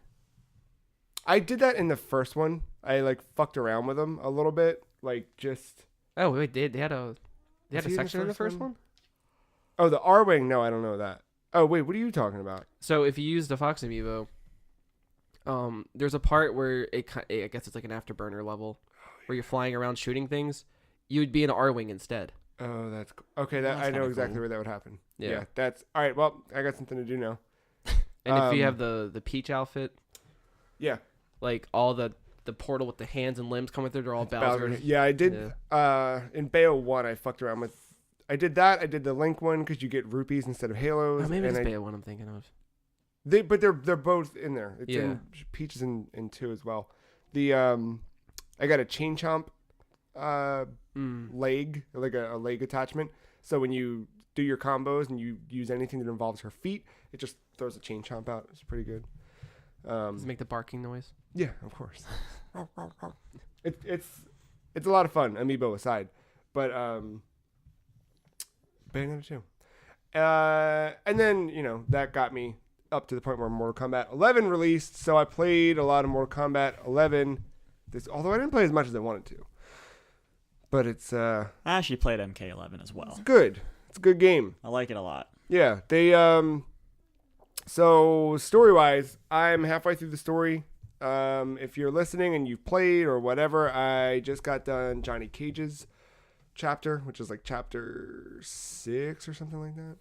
I did that in the first one. I like fucked around with them a little bit, like just. Oh wait, they had a Was he in the section in the first first one? one. Oh, the R-Wing. No, I don't know that. Oh wait, what are you talking about? So if you use the Fox amiibo, there's a part where I guess it's like an afterburner level, where you're flying around shooting things. You would be an R-Wing instead. Oh, that's okay. That's I know kinda exactly cool. where that would happen. Yeah. Yeah, that's all right. Well, I got something to do now. And if you have the Peach outfit, Yeah, like all the portal with the hands and limbs coming through, they're all Bowser. Yeah, I did. In Bayo 1, I fucked around with. I did that. I did the Link one because you get rupees instead of halos. Oh, maybe it's and Bayo one I'm thinking of. But they're both in there. It's Yeah. in Peach is in 2 as well. The I got a chain chomp leg, like a leg attachment. So when you do your combos and you use anything that involves her feet, it just throws a chain chomp out. It's pretty good. Does it make the barking noise? Yeah, of course. It's a lot of fun, amiibo aside. But Bayonetta 2. And then, that got me up to the point where Mortal Kombat 11 released. So I played a lot of Mortal Kombat 11. Although I didn't play as much as I wanted to. But it's I actually played MK11 as well. good. It's a good game. I like it a lot. Yeah, they so story-wise, I'm halfway through the story. If you're listening and you've played or whatever, I just got done Johnny Cage's chapter, which is like chapter 6 or something like that.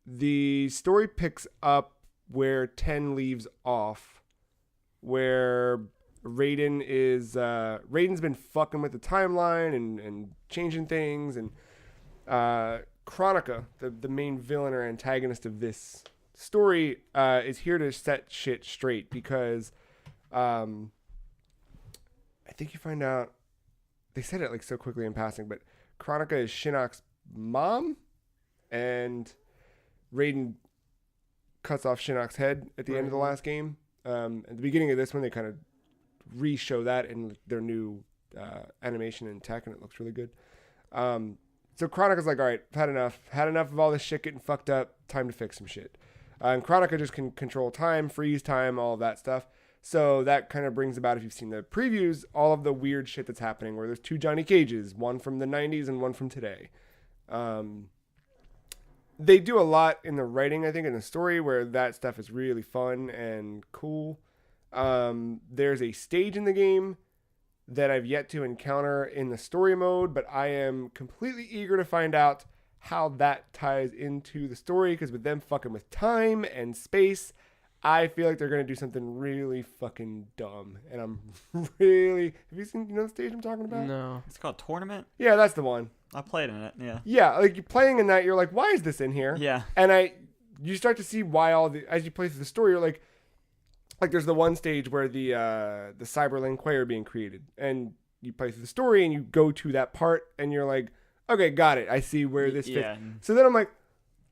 The story picks up where 10 leaves off, where Raiden's been fucking with the timeline and changing things, and Chronica, the main villain or antagonist of this story, is here to set shit straight because I think you find out, they said it like so quickly in passing, but Chronica is Shinnok's mom, and Raiden cuts off Shinnok's head at the end of the last game. At the beginning of this one, they kind of re-show that in their new animation and tech, and it looks really good. So Chronica's like, all right, I've had enough of all this shit getting fucked up, time to fix some shit. And Chronica just can control time, freeze time, all of that stuff. So that kind of brings about, if you've seen the previews, all of the weird shit that's happening, where there's 2 Johnny Cages, one from the 90s and one from today. They do a lot in the writing, I think, in the story, where that stuff is really fun and cool. There's a stage in the game that I've yet to encounter in the story mode, but I am completely eager to find out how that ties into the story, because with them fucking with time and space, I feel like they're going to do something really fucking dumb. And I'm really... Have you seen the stage I'm talking about? No. It's called Tournament. Yeah, that's the one. I played in it. Yeah. Yeah, like you're playing in that, you're like, why is this in here? Yeah. And you start to see why as you play through the story, you're like there's the one stage where the Cyber Lin Kuei are being created, and you play through the story and you go to that part and you're like, okay, got it. I see where this fits. Yeah. So then I'm like,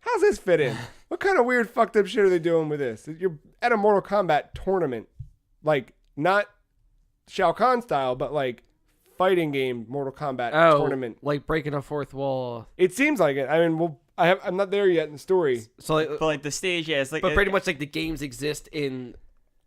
how's this fit in? What kind of weird fucked up shit are they doing with this? You're at a Mortal Kombat tournament, like not Shao Kahn style, but like fighting game Mortal Kombat tournament. Like breaking a fourth wall. It seems like it. I mean, I'm not there yet in the story. So like, But like the stage, yeah, it's like. but pretty much like the games exist in.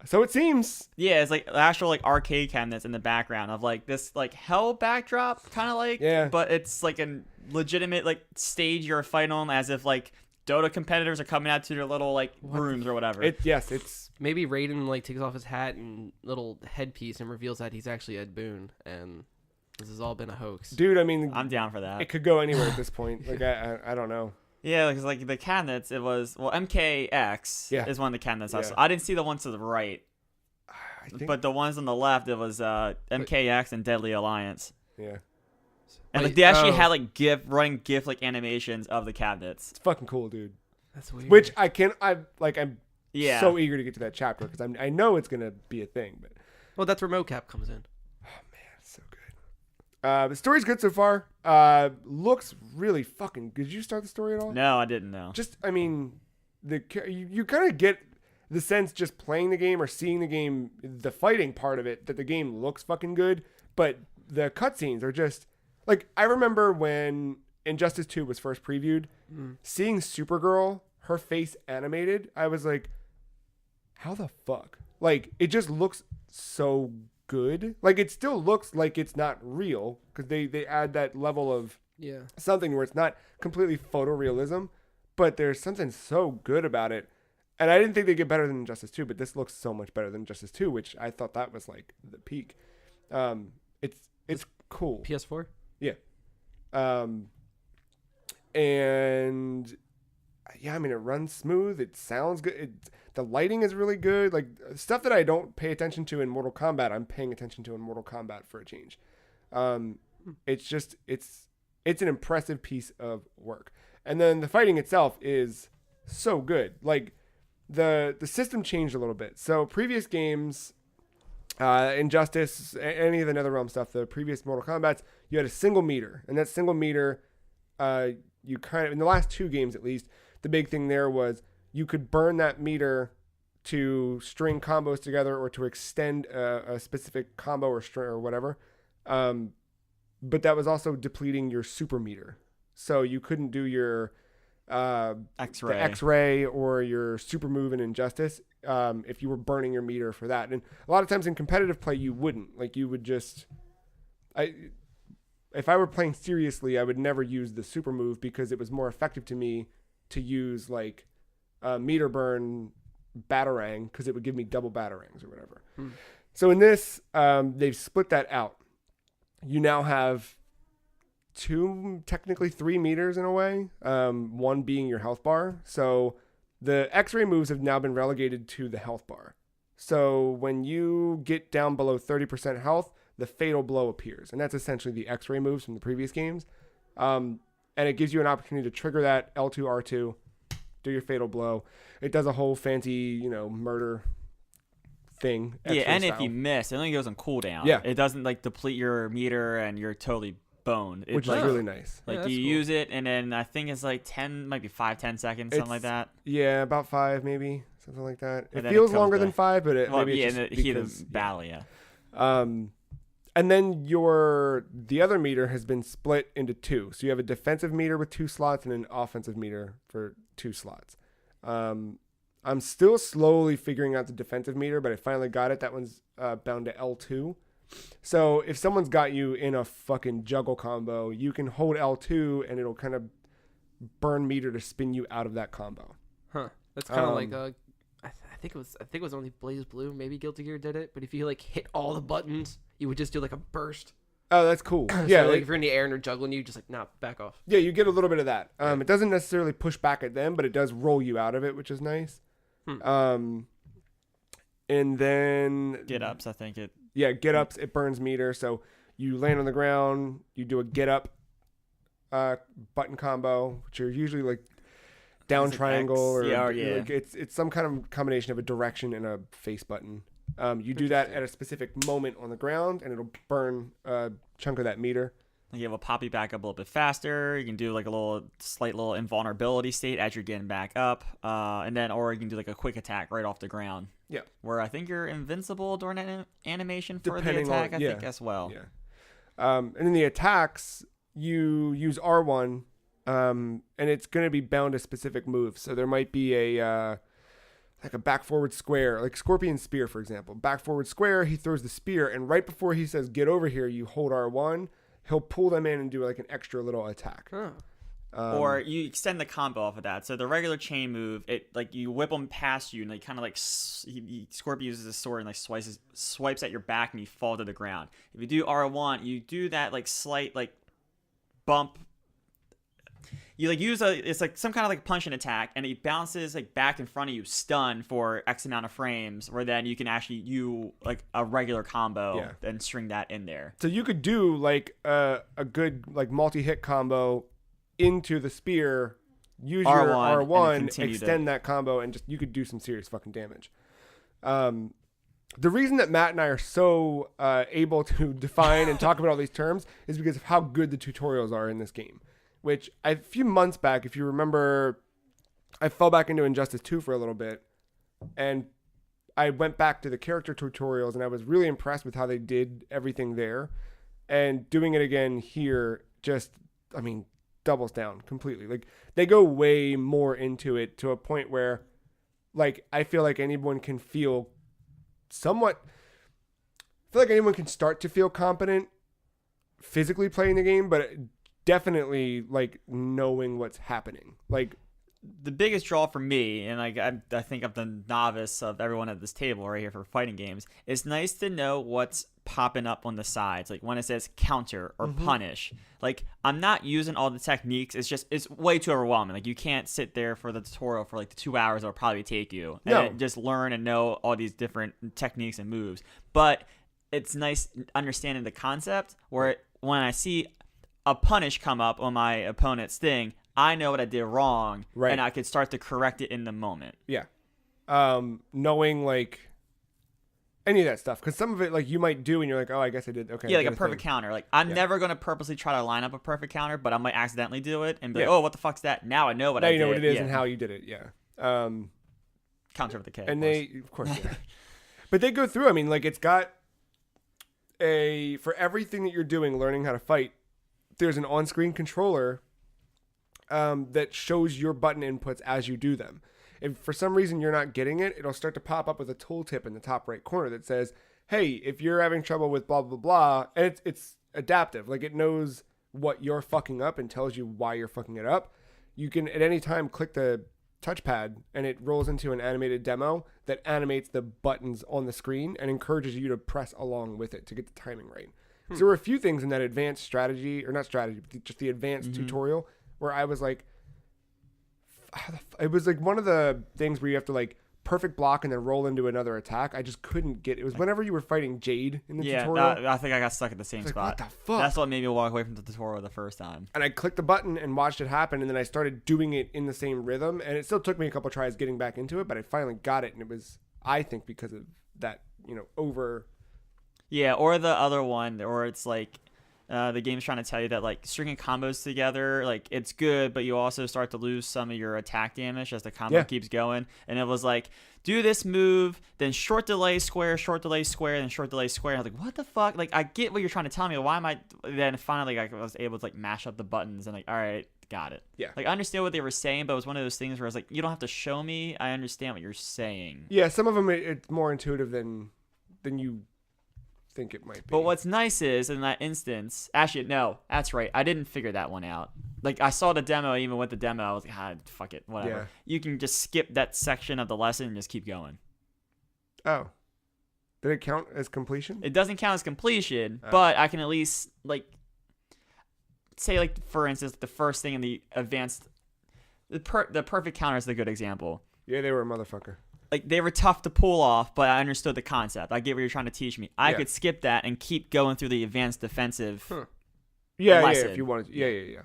So it seems. Yeah, it's like actual like arcade cabinets in the background of like this like hell backdrop, kind of like. Yeah. But it's like a legitimate like stage you're fighting on, as if like Dota competitors are coming out to their little like rooms or whatever. It's Maybe Raiden like takes off his hat and little headpiece and reveals that he's actually Ed Boon, and this has all been a hoax. dude. I mean, I'm down for that. it could go anywhere at this point. Like I don't know. Yeah, because like the cabinets, it was MKX Yeah. is one of the cabinets. Yeah. I didn't see the ones to the right, I think. but the ones on the left, it was MKX and Deadly Alliance, Yeah, and like Wait, they actually oh. had like running GIF like animations of the cabinets. it's fucking cool, dude. That's weird. Which I'm Yeah, so eager to get to that chapter because I know it's gonna be a thing. But well, that's where mocap comes in. it's so good. The story's good so far. Looks really fucking good. Did you start the story at all? no, I didn't know. Just, I mean, you kind of get the sense just playing the game or seeing the game, the fighting part of it, that the game looks fucking good. But the cutscenes are just like, I remember when Injustice 2 was first previewed, seeing Supergirl, her face animated. I was like, how the fuck? Like, it just looks so good. Like, it still looks like it's not real because they add that level of Yeah. something where it's not completely photorealism, but there's something so good about it. And I didn't think they'd get better than Injustice 2, but this looks so much better than Injustice 2, which I thought that was like the peak. It's cool. PS4. Yeah. And yeah, I mean, it runs smooth. It sounds good. The lighting is really good. Like stuff that I don't pay attention to in Mortal Kombat, I'm paying attention to in Mortal Kombat for a change. It's just, it's an impressive piece of work. And then the fighting itself is so good. Like the system changed a little bit. So previous games, Injustice, any of the NetherRealm stuff, the previous Mortal Kombats, you had a single meter, and that single meter, you kind of, in the last two games at least, the big thing there was you could burn that meter to string combos together or to extend a specific combo or string or whatever. But that was also depleting your super meter. So you couldn't do your X-ray. the X-ray or your super move in Injustice if you were burning your meter for that. And a lot of times in competitive play, you wouldn't. Like you would just... If I were playing seriously, I would never use the super move because it was more effective to me to use like meter burn Batarang because it would give me double Batarangs or whatever. So in this, they've split that out. You now have technically 3 meters in a way, one being your health bar. So the X-ray moves have now been relegated to the health bar. So when you get down below 30% health, the fatal blow appears. And that's essentially the X-ray moves from the previous games. And it gives you an opportunity to trigger that L2, R2, do your fatal blow. It does a whole fancy, murder thing. Yeah, and style. if you miss, it only goes on cooldown. Yeah. It doesn't like deplete your meter and you're totally boned. Which like, is really nice. Like Yeah, that's you cool. use it and then I think it's like 10, might be 5-10 seconds, something like that. Yeah, about 5 maybe, something like that. And It then it feels comes longer than back. 5, but Well, maybe yeah, it's in just the heat because, of battle, yeah. And then the other meter has been split into 2. So you have a defensive meter with 2 slots and an offensive meter for 2 slots. I'm still slowly figuring out the defensive meter, but I finally got it. That one's bound to L2. So if someone's got you in a fucking juggle combo, you can hold L2 and it'll kind of burn meter to spin you out of that combo. Huh. That's kind of like I think it was only Blaze Blue, maybe Guilty Gear did it. But if you like hit all the buttons, you would just do like a burst. Oh, that's cool. So, Yeah, like if you're in the air and they're juggling you, just like nah, back off. yeah, you get a little bit of that. It doesn't necessarily push back at them, but it does roll you out of it, which is nice. And then Get ups, I think it. Yeah, get ups, it burns meter. So you land on the ground, you do a get up button combo, which are usually like down Is it triangle X? or Yeah, or yeah. like it's some kind of combination of a direction and a face button. You do that at a specific moment on the ground and it'll burn a chunk of that meter. Like, it will pop you back up a little bit faster. You can do like a slight little invulnerability state as you're getting back up, and then or you can do like a quick attack right off the ground. Yeah. Where I think you're invincible during an animation for Depending the attack. on- I yeah. think as well. Yeah. And then the attacks, you use R1, and it's going to be bound to specific moves. So there might be a like a back forward square, like Scorpion Spear, for example. Back forward square, he throws the spear, and right before he says, get over here, you hold R1. He'll pull them in and do like an extra little attack. Huh. Or you extend the combo off of that. So the regular chain move, it like you whip them past you, and they kind of like Scorpion uses his sword and like swipes at your back, and you fall to the ground. If you do R1, you do that like slight like bump. You like use it's like some kind of like punch and attack, and it bounces like back in front of you, stun for X amount of frames, where then you can actually like a regular combo and string that in there. So you could do like a good like multi-hit combo into the spear, use your R1, extend that combo, and just you could do some serious fucking damage. The reason that Matt and I are so able to define and talk about all these terms is because of how good the tutorials are in this game. Which a few months back, if you remember, I fell back into Injustice 2 for a little bit, and I went back to the character tutorials, and I was really impressed with how they did everything there. And doing it again here just, I mean, doubles down completely. Like, they go way more into it to a point where, like, I feel like anyone can feel somewhat, I feel like anyone can start to feel competent physically playing the game, but definitely like knowing what's happening. Like, the biggest draw for me, and like I think I'm the novice of everyone at this table right here for fighting games, it's nice to know what's popping up on the sides, like when it says counter or punish. Like, I'm not using all the techniques. It's way too overwhelming. Like, you can't sit there for the tutorial for like the 2 hours it'll probably take you and just learn and know all these different techniques and moves. But it's nice understanding the concept where when I see a punish come up on my opponent's thing, I know what I did wrong, and I could start to correct it in the moment. Yeah. Knowing like any of that stuff, because some of it like you might do and you're like, oh, I guess I did. Okay. Yeah, like a perfect counter. Like, I'm never going to purposely try to line up a perfect counter, but I might accidentally do it and be like, oh, what the fuck's that? Now I know what I did. Now you know what it is and how you did it. Yeah. Counter with the K. And of course, yeah. But they go through, I mean, like, it's got for everything that you're doing, learning how to fight, there's an on-screen controller that shows your button inputs as you do them. If for some reason you're not getting it, it'll start to pop up with a tooltip in the top right corner that says, hey, if you're having trouble with blah, blah, blah, and it's adaptive. Like, it knows what you're fucking up and tells you why you're fucking it up. You can at any time click the touchpad and it rolls into an animated demo that animates the buttons on the screen and encourages you to press along with it to get the timing right. So there were a few things in that advanced strategy, or not strategy, but just the advanced tutorial where I was like, it was like one of the things where you have to like perfect block and then roll into another attack. I just couldn't get it. Was whenever you were fighting Jade in the tutorial. I think I got stuck at the same spot. What the fuck? That's what made me walk away from the tutorial the first time. And I clicked the button and watched it happen, and then I started doing it in the same rhythm, and it still took me a couple tries getting back into it, but I finally got it, and it was, I think, because of that, over. Yeah, or the other one, or it's like the game's trying to tell you that like stringing combos together, like it's good, but you also start to lose some of your attack damage as the combo keeps going. And it was like, do this move, then short delay square, then short delay square. And I was like, what the fuck? Like, I get what you're trying to tell me. Why am I? Then finally, like, I was able to like mash up the buttons and like, all right, got it. Yeah. Like, I understand what they were saying, but it was one of those things where I was like, you don't have to show me. I understand what you're saying. Yeah, some of them it's more intuitive than you think it might be. But what's nice is in that instance, actually no, that's right, I didn't figure that one out. Like, I saw the demo, even with the demo I was like, fuck it, whatever. Yeah. You can just skip that section of the lesson and just keep going. Oh, did it count as completion? It doesn't count as completion, but I can at least like say, like, for instance, the first thing in the advanced, the perfect counter is a good example. Yeah, they were a motherfucker. Like, they were tough to pull off, but I understood the concept. I get what you're trying to teach me. I could skip that and keep going through the advanced defensive lesson. Yeah, if you wanted to. Yeah.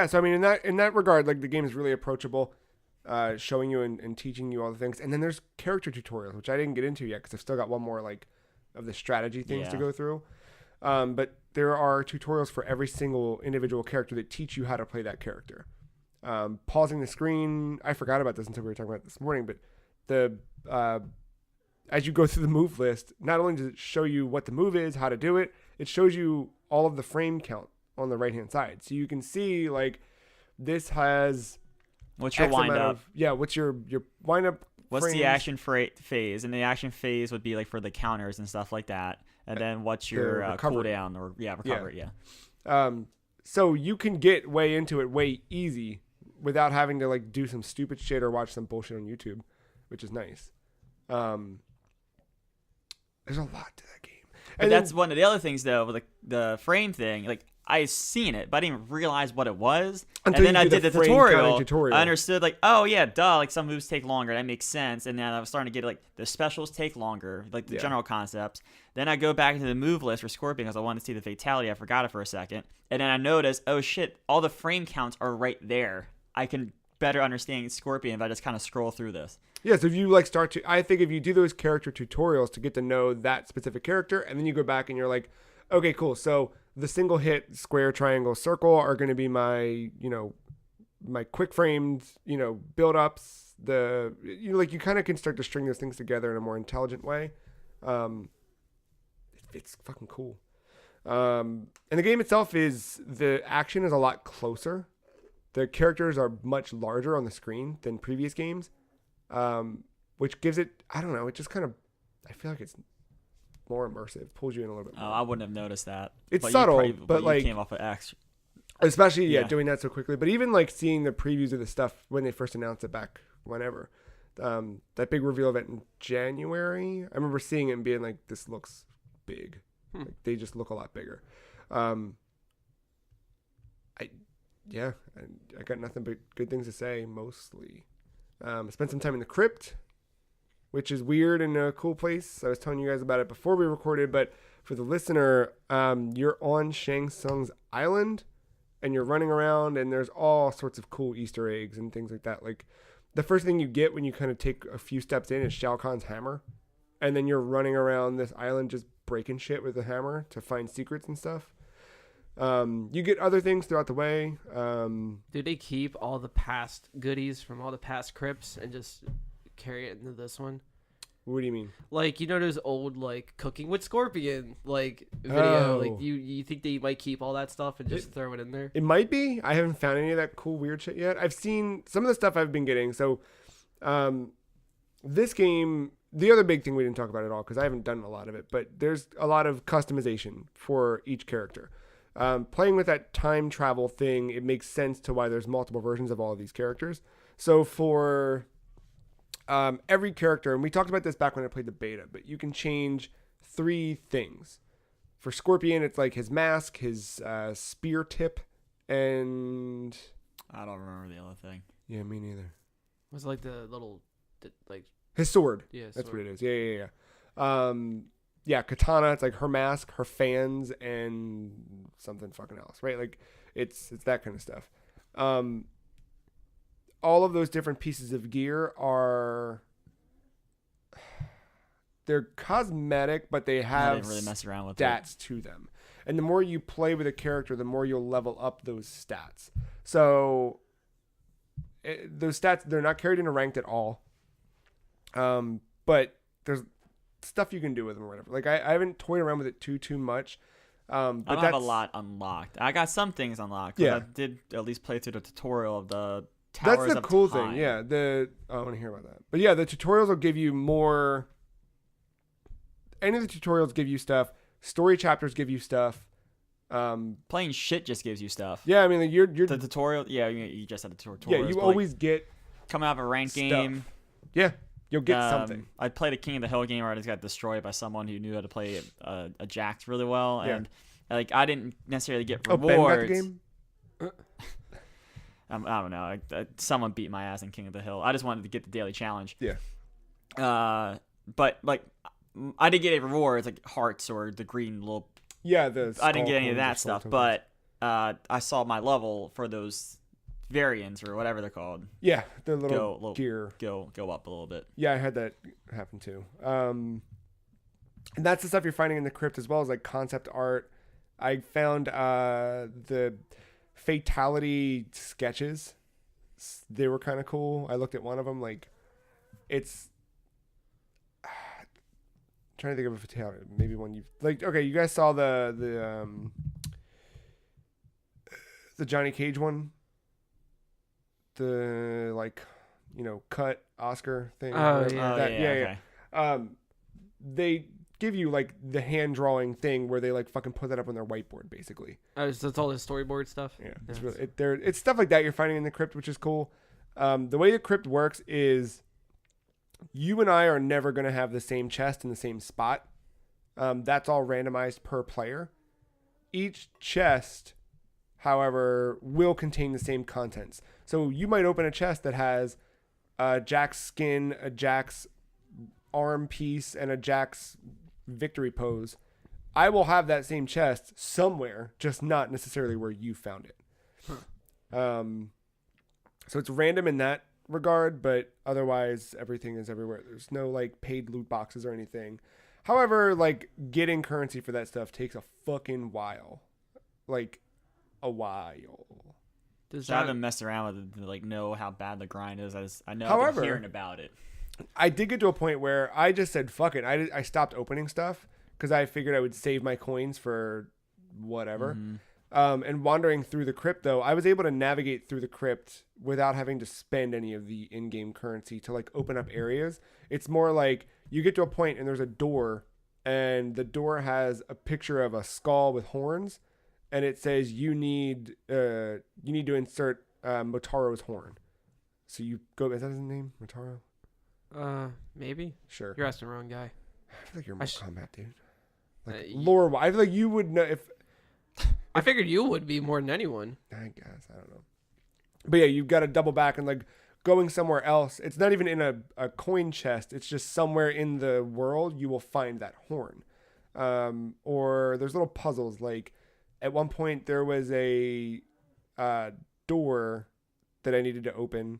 So I mean, in that regard, like, the game is really approachable, showing you and teaching you all the things. And then there's character tutorials, which I didn't get into yet because I've still got one more like of the strategy things to Yeah. go through. But there are tutorials for every single individual character that teach you how to play that character. Pausing the screen, I forgot about this until we were talking about it this morning, but the as you go through the move list, not only does it show you what the move is, how to do it, it shows you all of the frame count on the right-hand side. So you can see, like, this has What's your X wind amount up? what's your wind up What's the frames, action phase? And the action phase would be like for the counters and stuff like that. And then what's your recovery. cooldown or recovery? So you can get way into it way easy without having to, like, do some stupid shit or watch some bullshit on YouTube, which is nice. There's a lot to that game. But And that's then, one of the other things though, with the frame thing. Like I've seen it, but I didn't realize what it was. Until and then you I do did the the frame tutorial. counting tutorial. I understood like, oh yeah, duh. Like some moves take longer. That makes sense. And then I was starting to get like the specials take longer, like the Yeah. general concepts. Then I go back into the move list for Scorpion because I wanted to see the fatality. I forgot it for a second, and then I noticed, oh shit, all the frame counts are right there. I can better understand Scorpion if I just kind of scroll through this. yeah, so if you, like, I think if you do those character tutorials to get to know that specific character, and then you go back and you're like, okay, cool. So the single hit square, triangle, circle are going to be my, my quick framed, build ups. You kind of can start to string those things together in a more intelligent way. It's fucking cool. And the game itself the action is a lot closer. The characters are much larger on the screen than previous games, which gives it, I don't know, it just kind of, I feel like it's more immersive, pulls you in a little bit more. Oh, I wouldn't have noticed that. It's But subtle, you but, like, you came off of X. especially, Yeah. doing that so quickly. But even, like, seeing the previews of the stuff when they first announced it back whenever, that big reveal event in January, I remember seeing it and being like, this looks big. Like, they just look a lot bigger. I got nothing but good things to say, mostly. I spent some time in the crypt, which is weird and a cool place. I was telling you guys about it before we recorded, but for the listener, you're on Shang Tsung's island, and you're running around, and there's all sorts of cool Easter eggs and things like that. Like, the first thing you get when you kind of take a few steps in is Shao Kahn's hammer, and then you're running around this island just breaking shit with the hammer to find secrets and stuff. You get other things throughout the way. Do they keep all the past goodies from all the past crypts and just carry it into this one? What do you mean? Like, those old, like, cooking with Scorpion, like, video. Oh. Like, you think they might keep all that stuff and just throw it in there? It might be. I haven't found any of that cool weird shit yet. I've seen some of the stuff I've been getting. So, this game, the other big thing we didn't talk about at all, because I haven't done a lot of it, but there's a lot of customization for each character. Playing with that time travel thing, it makes sense to why there's multiple versions of all of these characters. So for every character, and we talked about this back when I played the beta, but you can change 3 things. For Scorpion, it's like his mask, his spear tip, and... I don't remember the other thing. Yeah, me neither. Was it like the little, like, His sword. yeah, That's sword. what it is. Yeah. Katana, it's like her mask, her fans, and something fucking else, right? Like, it's that kind of stuff. All of those different pieces of gear they're cosmetic, but they I have didn't really mess around with it. stats to them. And the more you play with a character, the more you'll level up those stats. So those stats, they're not carried into ranked at all. But there's stuff you can do with them or whatever. Like, I haven't toyed around with it too much. But I don't have a lot unlocked. I got some things unlocked. 'Cause Yeah. I did at least play through the tutorial of the Towers That's the of cool Time. thing. Yeah. I want to hear about that. But yeah, the tutorials will give you more. Any of the tutorials give you stuff. Story chapters give you stuff. Playing shit just gives you stuff. Yeah, I mean, like, you're The tutorial, yeah, you just had the tutorial. yeah, you always get coming out of a ranked stuff. game. yeah, you'll get something. I played a King of the Hill game where I just got destroyed by someone who knew how to play a Jax really well, Yeah. and like I didn't necessarily get Oh, Ben rewards. got the game. I don't know. Someone beat my ass in King of the Hill. I just wanted to get the daily challenge. Yeah. But like, I didn't get any rewards like hearts or the green little. Yeah, I didn't get any of that stuff. But I saw my level for those variants or whatever they're called yeah, the little gear. go up a little bit. Yeah, I had that happen too. And that's the stuff you're finding in the crypt, as well as like concept art. I found the fatality sketches. They were kind of cool. I looked at one of them. Like, it's trying to think of a fatality. Maybe one you like. Okay, you guys saw the Johnny Cage one. The like, cut Oscar thing. Oh, whatever. yeah. Okay. They give you like the hand drawing thing where they like fucking put that up on their whiteboard, basically. So that's all the storyboard stuff. Yeah, it's really it's stuff like that you're finding in the crypt, which is cool. The way the crypt works is you and I are never going to have the same chest in the same spot. That's all randomized per player. Each chest, however, will contain the same contents. So you might open a chest that has Jack's skin, a Jack's arm piece, and a Jack's victory pose. I will have that same chest somewhere, just not necessarily where you found it. So it's random in that regard, but otherwise everything is everywhere. There's no like paid loot boxes or anything. However, like getting currency for that stuff takes a fucking while. Like a while. So I haven't messed around with it to like know how bad the grind is. I know I've However, been hearing about it. I did get to a point where I just said, fuck it. I stopped opening stuff because I figured I would save my coins for whatever. Mm-hmm. And wandering through the crypt, though, I was able to navigate through the crypt without having to spend any of the in-game currency to like open up areas. It's more like you get to a point and there's a door, and the door has a picture of a skull with horns, and it says you need to insert Motaro's horn. So you go. Is that his name, Motaro? Maybe. Sure. You're asking the wrong guy. I feel like you're Mortal Kombat, dude. Like You- lore. I feel like you would know if. I figured you would be more than anyone. I guess I don't know. But yeah, you've got to double back and like going somewhere else. It's not even in a coin chest. It's just somewhere in the world you will find that horn. Or there's little puzzles. Like at one point there was a door that I needed to open,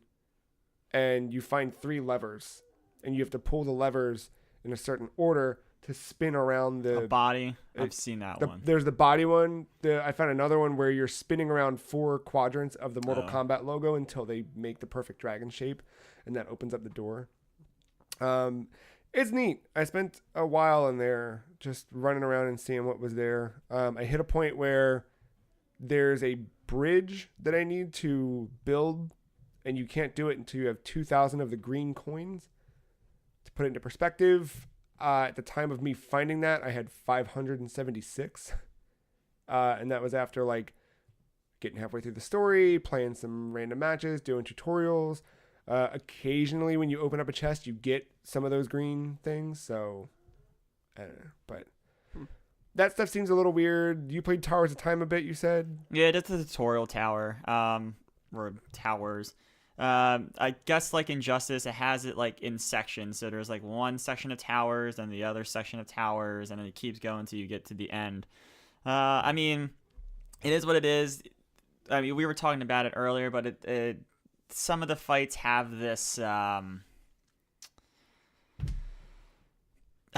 and you find 3 levers, and you have to pull the levers in a certain order to spin around A body. I've seen that one. There's the body one. I found another one where you're spinning around 4 quadrants of the Mortal Kombat logo until they make the perfect dragon shape, and that opens up the door. It's neat. I spent a while in there just running around and seeing what was there. I hit a point where there's a bridge that I need to build, and you can't do it until you have 2,000 of the green coins. To put it into perspective, at the time of me finding that, I had 576. And that was after like getting halfway through the story, playing some random matches, doing tutorials. Occasionally when you open up a chest, you get some of those green things. So, I don't know. But that stuff seems a little weird. You played Towers of Time a bit, you said? Yeah, that's the tutorial tower. Or towers. I guess like Injustice, it has it like in sections. So there's like one section of towers and the other section of towers, and then it keeps going until you get to the end. I mean, it is what it is. I mean, we were talking about it earlier, but some of the fights have this, I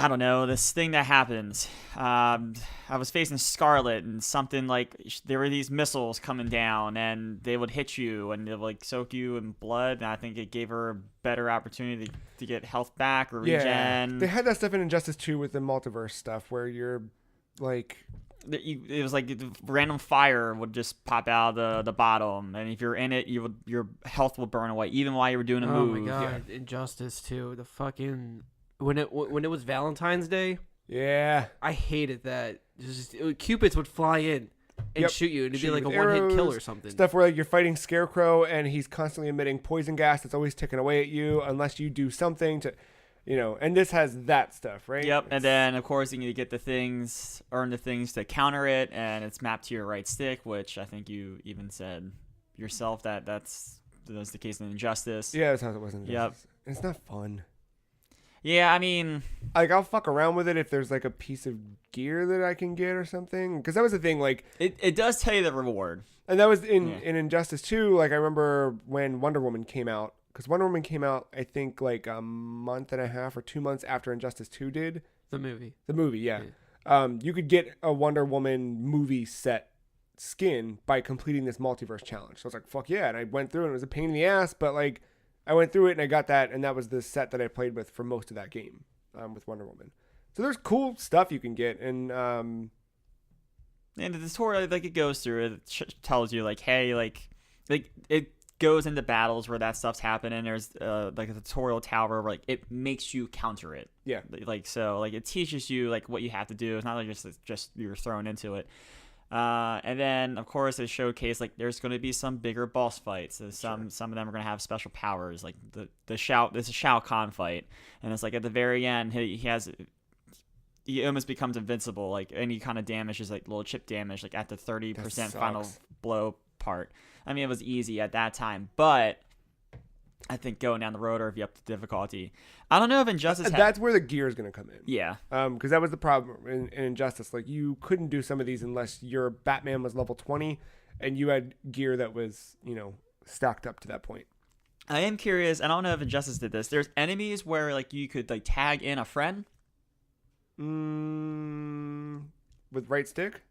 don't know, this thing that happens. I was facing Scarlet, and something like there were these missiles coming down, and they would hit you, and they would like soak you in blood. And I think it gave her a better opportunity to get health back or regen. Yeah, they had that stuff in Injustice 2 with the multiverse stuff, where you're like, it was like random fire would just pop out of the bottom, and if you're in it, your health will burn away, even while you were doing a move. Oh my god, yeah. Injustice 2, the fucking when it was Valentine's Day. Yeah, I hated that. Cupids would fly in and shoot you, and it'd be like a one-hit kill or something. Stuff where like you're fighting Scarecrow, and he's constantly emitting poison gas that's always ticking away at you unless you do something to, and this has that stuff, right? Yep, and then of course you need to get the things, earn the things to counter it, and it's mapped to your right stick, which I think you even said yourself that's the case in Injustice. Yeah, that's how it was in Injustice. Yep. And it's not fun. Yeah, I mean, like I'll fuck around with it if there's like a piece of gear that I can get or something, because that was the thing. Like it does tell you the reward, and that was in Injustice 2. Like I remember when Wonder Woman came out, because Wonder Woman came out I think like a month and a half or 2 months after Injustice 2 did. The movie. The movie, yeah. You could get a Wonder Woman movie set skin by completing this multiverse challenge. So I was like, fuck yeah. And I went through and it was a pain in the ass, but like I went through it and I got that, and that was the set that I played with for most of that game with Wonder Woman. So there's cool stuff you can get, and the tutorial, like, it goes through it, tells you like, hey, like it goes into battles where that stuff's happening. There's like a tutorial tower where like it makes you counter it. Yeah. Like, so like it teaches you like what you have to do. It's not like just you're thrown into it. And then of course they showcase like there's going to be some bigger boss fights. So some of them are going to have special powers. Like the there's a Shao Kahn fight, and it's like at the very end he almost becomes invincible. Like any kind of damage is like little chip damage. Like at the 30% final blow part. I mean, it was easy at that time, but I think going down the road or if you up the difficulty, I don't know if Injustice. That's where the gear is going to come in. Yeah. Because that was the problem in Injustice. Like you couldn't do some of these unless your Batman was level 20 and you had gear that was, stocked up to that point. I am curious. I don't know if Injustice did this. There's enemies where like you could like tag in a friend. With right stick?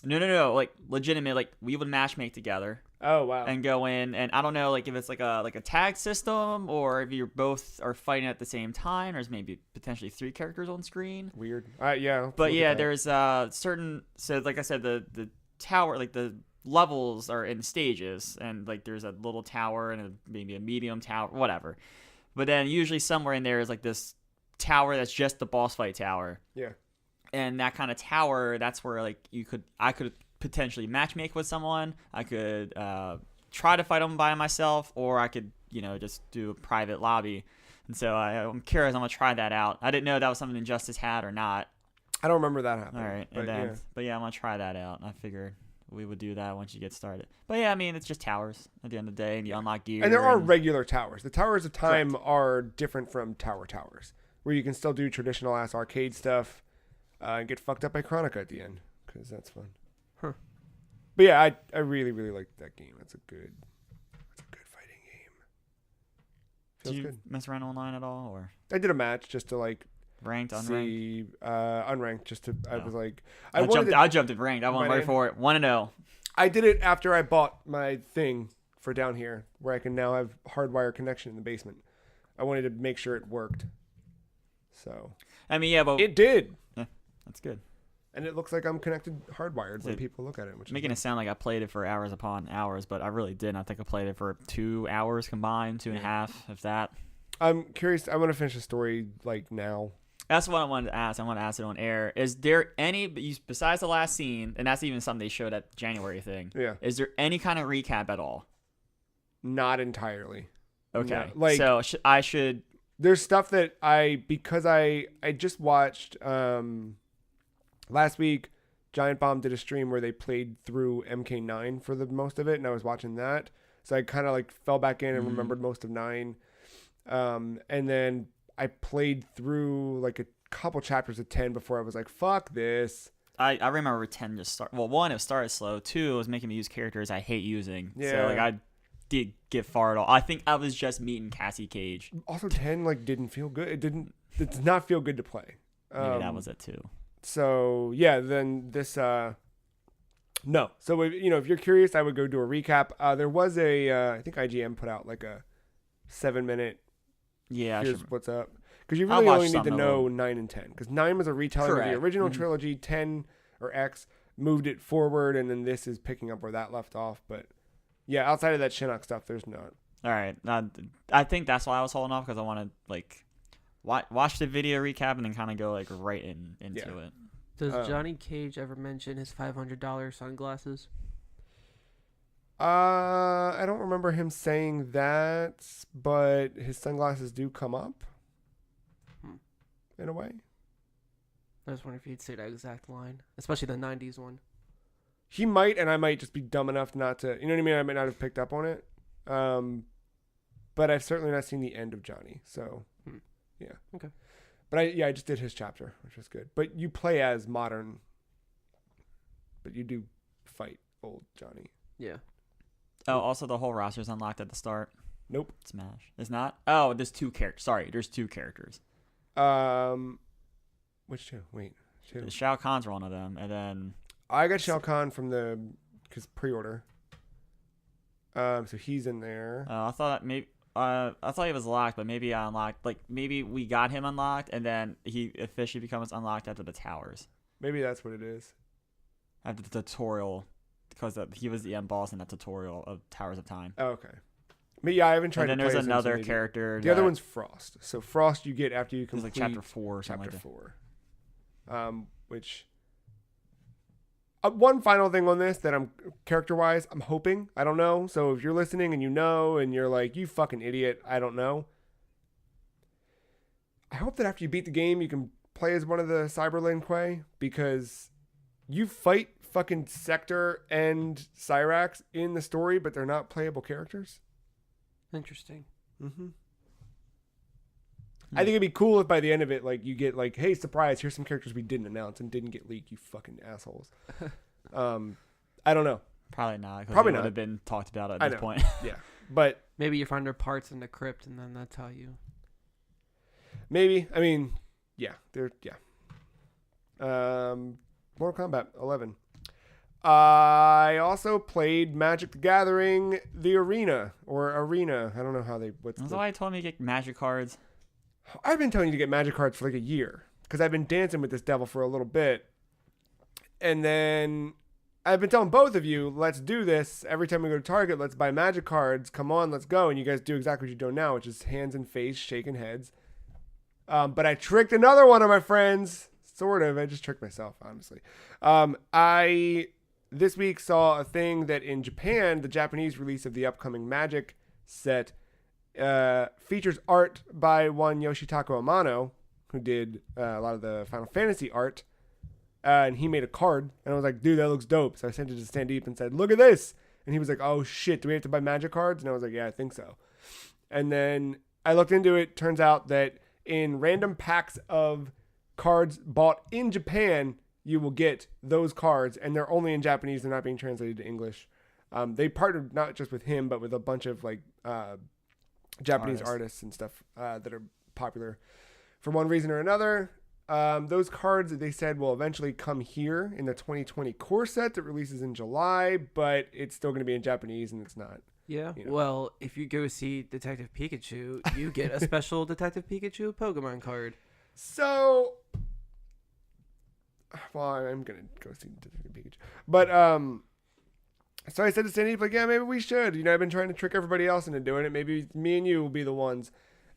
No. Like legitimate. Like we would matchmake together. Oh wow! And go in, and I don't know, like if it's like a tag system or if you're both are fighting at the same time. There's maybe potentially 3 characters on screen. Weird. Yeah. But yeah, there's certain. So like I said, the tower, like the levels are in stages, and like there's a little tower and maybe a medium tower, whatever. But then usually somewhere in there is like this tower that's just the boss fight tower. Yeah. And that kind of tower, that's where like I could potentially matchmake with someone. I could try to fight them by myself, or I could just do a private lobby. And so I'm curious. I'm gonna try that out. I didn't know that was something Injustice had or not. I don't remember that happening. All right, but yeah, I'm gonna try that out. I figured we would do that once you get started. But yeah, I mean it's just towers at the end of the day, and you unlock gear. And there are regular towers. The towers of time are different from towers, where you can still do traditional ass arcade stuff and get fucked up by Chronica at the end, because that's fun. Huh. But yeah, I really, really like that game. That's a good fighting game. Feels Did you good. mess around online at all, or I did a match just to like ranked, unranked? see unranked. Just to I was like I jumped in ranked. I went right for it. 1-0. I did it after I bought my thing for down here, where I can now have hardwire connection in the basement. I wanted to make sure it worked. So I mean, yeah, but it did. Yeah, that's good. And it looks like I'm connected hardwired when people look at it. Which making it sound like I played it for hours upon hours, but I really didn't. I think I played it for 2 hours combined, 2.5, if that. I'm curious. I want to finish the story like now. That's what I wanted to ask. I want to ask it on air. Is there any, besides the last scene, and that's even something they showed at January thing. Yeah. Is there any kind of recap at all? Not entirely. Okay. No, like, so I should. There's stuff that because I just watched last week. Giant Bomb did a stream where they played through MK9 for the most of it, and I was watching that. So I kind of like fell back in and remembered most of 9. And then I played through like a couple chapters of 10 before I was like, fuck this. I remember 10 just start. Well, 1, it started slow. 2, it was making me use characters I hate using. Yeah. So like I did get far at all. I think I was just meeting Cassie Cage. Also, 10 like didn't feel good. It did not feel good to play. Maybe that was it too. So yeah, then this no. So if you're curious, I would go do a recap. There was I think IGN put out like a 7-minute. Yeah. Here's what's up, because you really only need to know 9 and 10, because 9 was a retelling of the original trilogy. 10 or X moved it forward, and then this is picking up where that left off. But yeah, outside of that Shinnok stuff, there's not. All right. I think that's why I was holding off, because I want to like watch the video recap and then kind of go like right into it. Does Johnny Cage ever mention his $500 sunglasses? I don't remember him saying that, but his sunglasses do come up in a way. I was wondering if he'd say that exact line, especially the 90s one. He might, and I might just be dumb enough not to, you know what I mean? I might not have picked up on it. But I've certainly not seen the end of Johnny, so yeah. Okay. But I just did his chapter, which was good. But you play as modern, but you do fight old Johnny. Yeah. Oh, also the whole roster's unlocked at the start. Nope. Smash. It's not? Oh, there's 2 characters. Sorry, there's 2 characters. Which two? Wait, two. Shao Kahn's one of them, and then I got Shao Kahn from because pre-order. So he's in there. I thought I thought he was locked, but maybe I unlocked. Like maybe we got him unlocked, and then he officially becomes unlocked after the towers. Maybe that's what it is. After the tutorial, because he was the end boss in that tutorial of Towers of Time. Oh, okay. But yeah, I haven't tried. And then to there's play as him, so another maybe. character. The other one's Frost. So Frost you get after you It's complete like chapter 4 or something chapter like that. 4. Which one final thing on this that I'm character-wise, I'm hoping. I don't know. So if you're listening and you know and you're like, you fucking idiot, I don't know. I hope that after you beat the game, you can play as one of the Cyberlin Quay, because you fight fucking Sector and Cyrax in the story, but they're not playable characters. Interesting. Mm-hmm. I think it'd be cool if by the end of it, like, you get like, hey, surprise, here's some characters we didn't announce and didn't get leaked, you fucking assholes. I don't know. Probably not. Probably It not. would have been talked about at I this know. point. Yeah. But Maybe you find their parts in the crypt, and then that's how you. maybe. I mean, yeah. Mortal Kombat 11. I also played Magic the Gathering, the Arena. I don't know how they... That's why I told me to get magic cards. I've been telling you to get magic cards for like a year, because I've been dancing with this devil for a little bit. And then I've been telling both of you, let's do this. Every time we go to Target, let's buy magic cards. Come on, let's go. And you guys do exactly what you're doing now, which is hands and face, shaking heads. But I tricked another one of my friends. Sort of. I just tricked myself, honestly. I this week saw a thing that in Japan, the Japanese release of the upcoming Magic set features art by one Yoshitaka Amano, who did a lot of the Final Fantasy art. And he made a card, and I was like, dude, that looks dope. So I sent it to Sandeep and said, look at this. And he was like, oh shit, do we have to buy Magic cards? And I was like, yeah, I think so. And then I looked into it. Turns out that in random packs of cards bought in Japan, you will get those cards, and they're only in Japanese. They're not being translated to English. They partnered not just with him, but with a bunch of like Japanese artists and stuff that are popular for one reason or another. Those cards, they said, will eventually come here in the 2020 core set that releases in July, but it's still going to be in Japanese, and it's not. Yeah. You know. Well, if you go see Detective Pikachu, you get a special Detective Pikachu Pokemon card. So, well, I'm going to go see Detective Pikachu. But, so I said to Sandy, like, yeah, maybe we should. You know, I've been trying to trick everybody else into doing it. Maybe me and you will be the ones.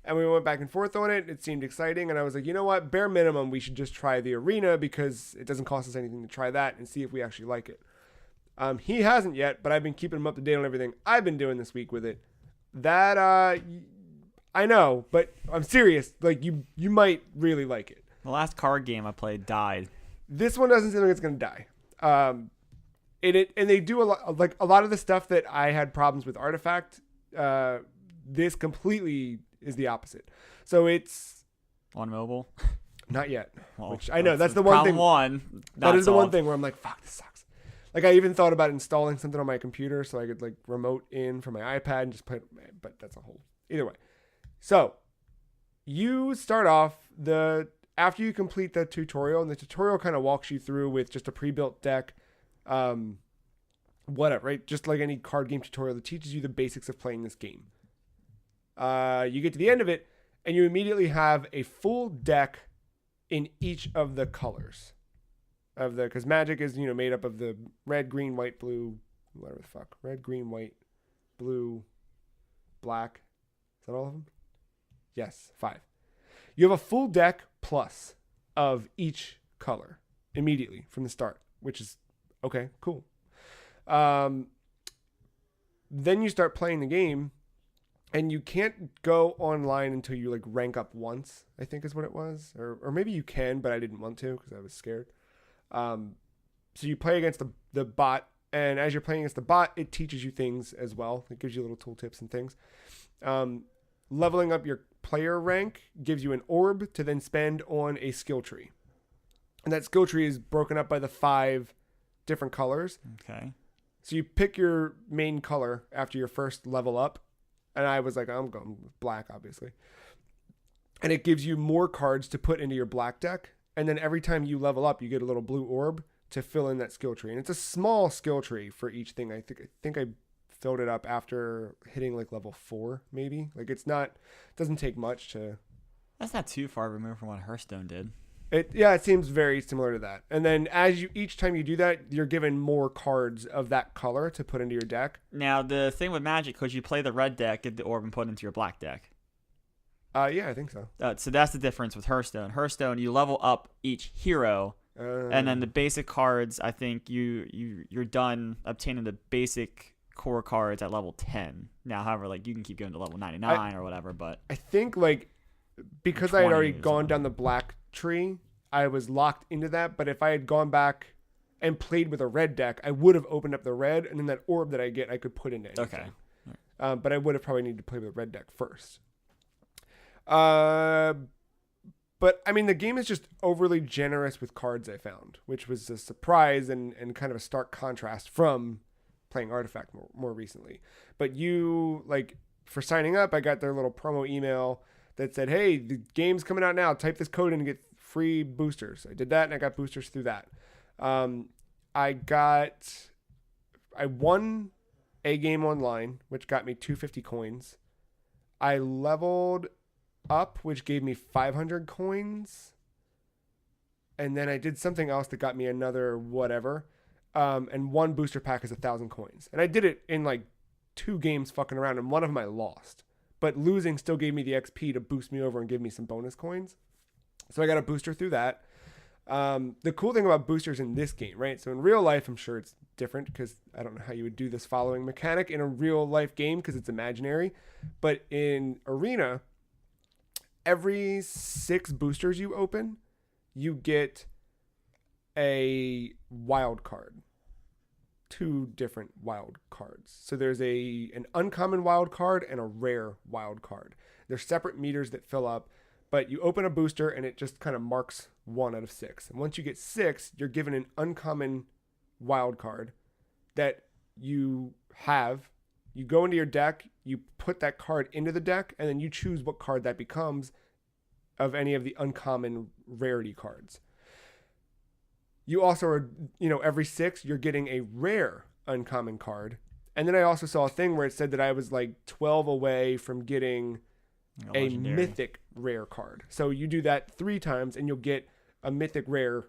And we went back and forth on it. It seemed exciting. And I was like, you know what? Bare minimum, we should just try the Arena, because it doesn't cost us anything to try that and see if we actually like it. He hasn't yet, but I've been keeping him up to date on everything I've been doing this week with it. That, I know, but I'm serious. Like, you might really like it. The last card game I played died. This one doesn't seem like it's going to die. And they do a lot of the stuff that I had problems with Artifact. This completely is the opposite. So it's On mobile? not yet. Well, Which I know that's the one thing. That is the one thing where I'm like, fuck, this sucks. Like, I even thought about installing something on my computer so I could like remote in from my iPad and just play it. But that's a whole. Either way. So you start off after you complete the tutorial, and the tutorial kind of walks you through with just a pre-built deck. Whatever, right? Just like any card game tutorial that teaches you the basics of playing this game. You get to the end of it, and you immediately have a full deck in each of the colors of because Magic is, you know, made up of the red, green, white, blue, whatever the fuck, red, green, white, blue, black. Is that all of them? Yes, 5. You have a full deck plus of each color immediately from the start, which is okay, cool. Then you start playing the game. And you can't go online until you like rank up once, I think is what it was. Or maybe you can, but I didn't want to because I was scared. So you play against the bot, and as you're playing against the bot, it teaches you things as well. It gives you little tooltips and things. Leveling up your player rank gives you an orb to then spend on a skill tree. And that skill tree is broken up by the 5 different colors. Okay. So you pick your main color after your first level up. And I was like, I'm going with black, obviously. And it gives you more cards to put into your black deck and then every time you level up, you get a little blue orb to fill in that skill tree. And it's a small skill tree for each thing. I think I filled it up after hitting like level 4, maybe. Like it doesn't take much to. That's not too far removed from what Hearthstone did. It seems very similar to that. And then each time you do that, you're given more cards of that color to put into your deck. Now the thing with Magic, could you play the red deck, get the orb, and put it into your black deck? Yeah, I think so. So that's the difference with Hearthstone. Hearthstone, you level up each hero, and then the basic cards. I think you're done obtaining the basic core cards at level 10. Now, however, like you can keep going to level 99 or whatever. But I think like because I had already 20 gone down the black tree, I was locked into that. But if I had gone back and played with a red deck, I would have opened up the red, and then that orb that I get, I could put into anything. Okay. But I would have probably needed to play with a red deck first. But I mean, the game is just overly generous with cards, I found, which was a surprise and kind of a stark contrast from playing Artifact more recently. But like for signing up, I got their little promo email that said, hey, the game's coming out now. Type this code in and get free boosters. I did that, and I got boosters through that. I won a game online, which got me 250 coins. I leveled up, which gave me 500 coins. And then I did something else that got me another whatever. And one booster pack is 1,000 coins. And I did it in like 2 games fucking around, and one of them I lost. But losing still gave me the XP to boost me over and give me some bonus coins. So I got a booster through that. The cool thing about boosters in this game, right? So in real life, I'm sure it's different because I don't know how you would do this following mechanic in a real life game because it's imaginary. But in Arena, every 6 boosters you open, you get a wild card. 2 different wild cards. So there's an uncommon wild card and a rare wild card. They're separate meters that fill up, but you open a booster and it just kind of marks 1 out of 6. And once you get 6, you're given an uncommon wild card that you have. You go into your deck, you put that card into the deck, and then you choose what card that becomes of any of the uncommon rarity cards. You also are, every 6, you're getting a rare uncommon card. And then I also saw a thing where it said that I was like 12 away from getting a mythic rare card. So you do that 3 times and you'll get a mythic rare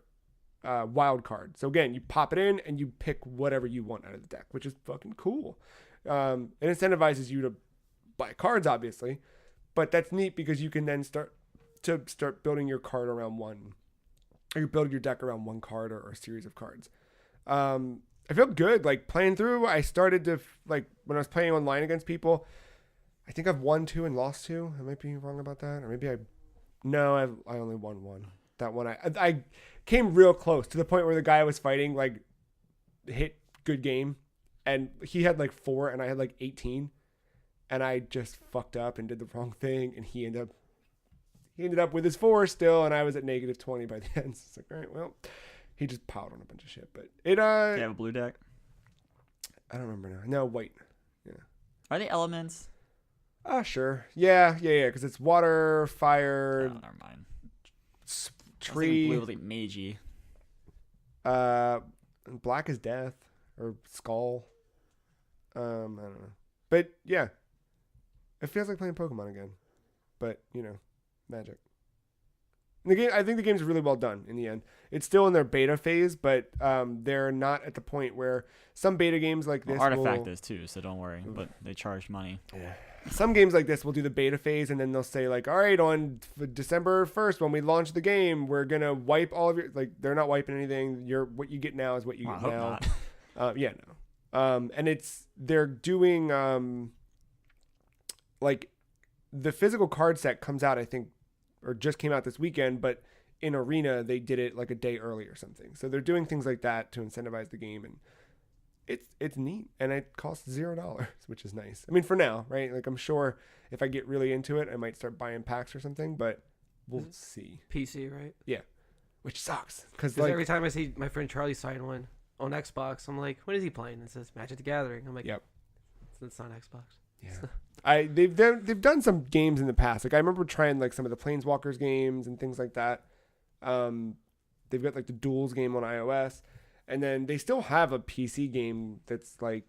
wild card. So again, you pop it in and you pick whatever you want out of the deck, which is fucking cool. It incentivizes you to buy cards, obviously, but that's neat because you can then start building your card around one, or you build your deck around one card or a series of cards. I felt good, like playing through. I started to when I was playing online against people, I think I've won 2 and lost 2. I might be wrong about that, or maybe I only won 1. That one I came real close to the point where the guy I was fighting like hit good game, and he had like 4 and I had like 18, and I just fucked up and did the wrong thing, and he ended up with his 4 still, and I was at negative 20 by the end. So it's like, all right, well, he just piled on a bunch of shit. But it Do you have a blue deck? I don't remember now. No, white. Yeah. Are they elements? Sure. Yeah, because it's water, fire, Oh, never mind. tree. Blue was like magey. Black is death or skull. I don't know. But yeah, it feels like playing Pokemon again. But Magic. The game, I think the game's really well done in the end. It's still in their beta phase, but they're not at the point where some beta games like this. Artifact is too, so don't worry. But they charge money. Yeah. Some games like this will do the beta phase, and then they'll say like, "All right, on December 1st, when we launch the game, we're gonna wipe all of your." Like, they're not wiping anything. What you get now is what you get now. Yeah, no. And they're doing like the physical card set comes out, I think, or just came out this weekend, but in Arena they did it like a day early or something. So they're doing things like that to incentivize the game, and it's neat, and it costs $0, which is nice. I mean, for now, right? Like, I'm sure if I get really into it, I might start buying packs or something, but we'll see. PC, right? Yeah, which sucks because every time I see my friend Charlie sign one on Xbox, I'm like, what is he playing? It says Magic the Gathering. I'm like, yep, it's not Xbox. Yeah. They've done some games in the past. Like, I remember trying like some of the Planeswalkers games and things like that. They've got like the Duels game on iOS, and then they still have a PC game that's like,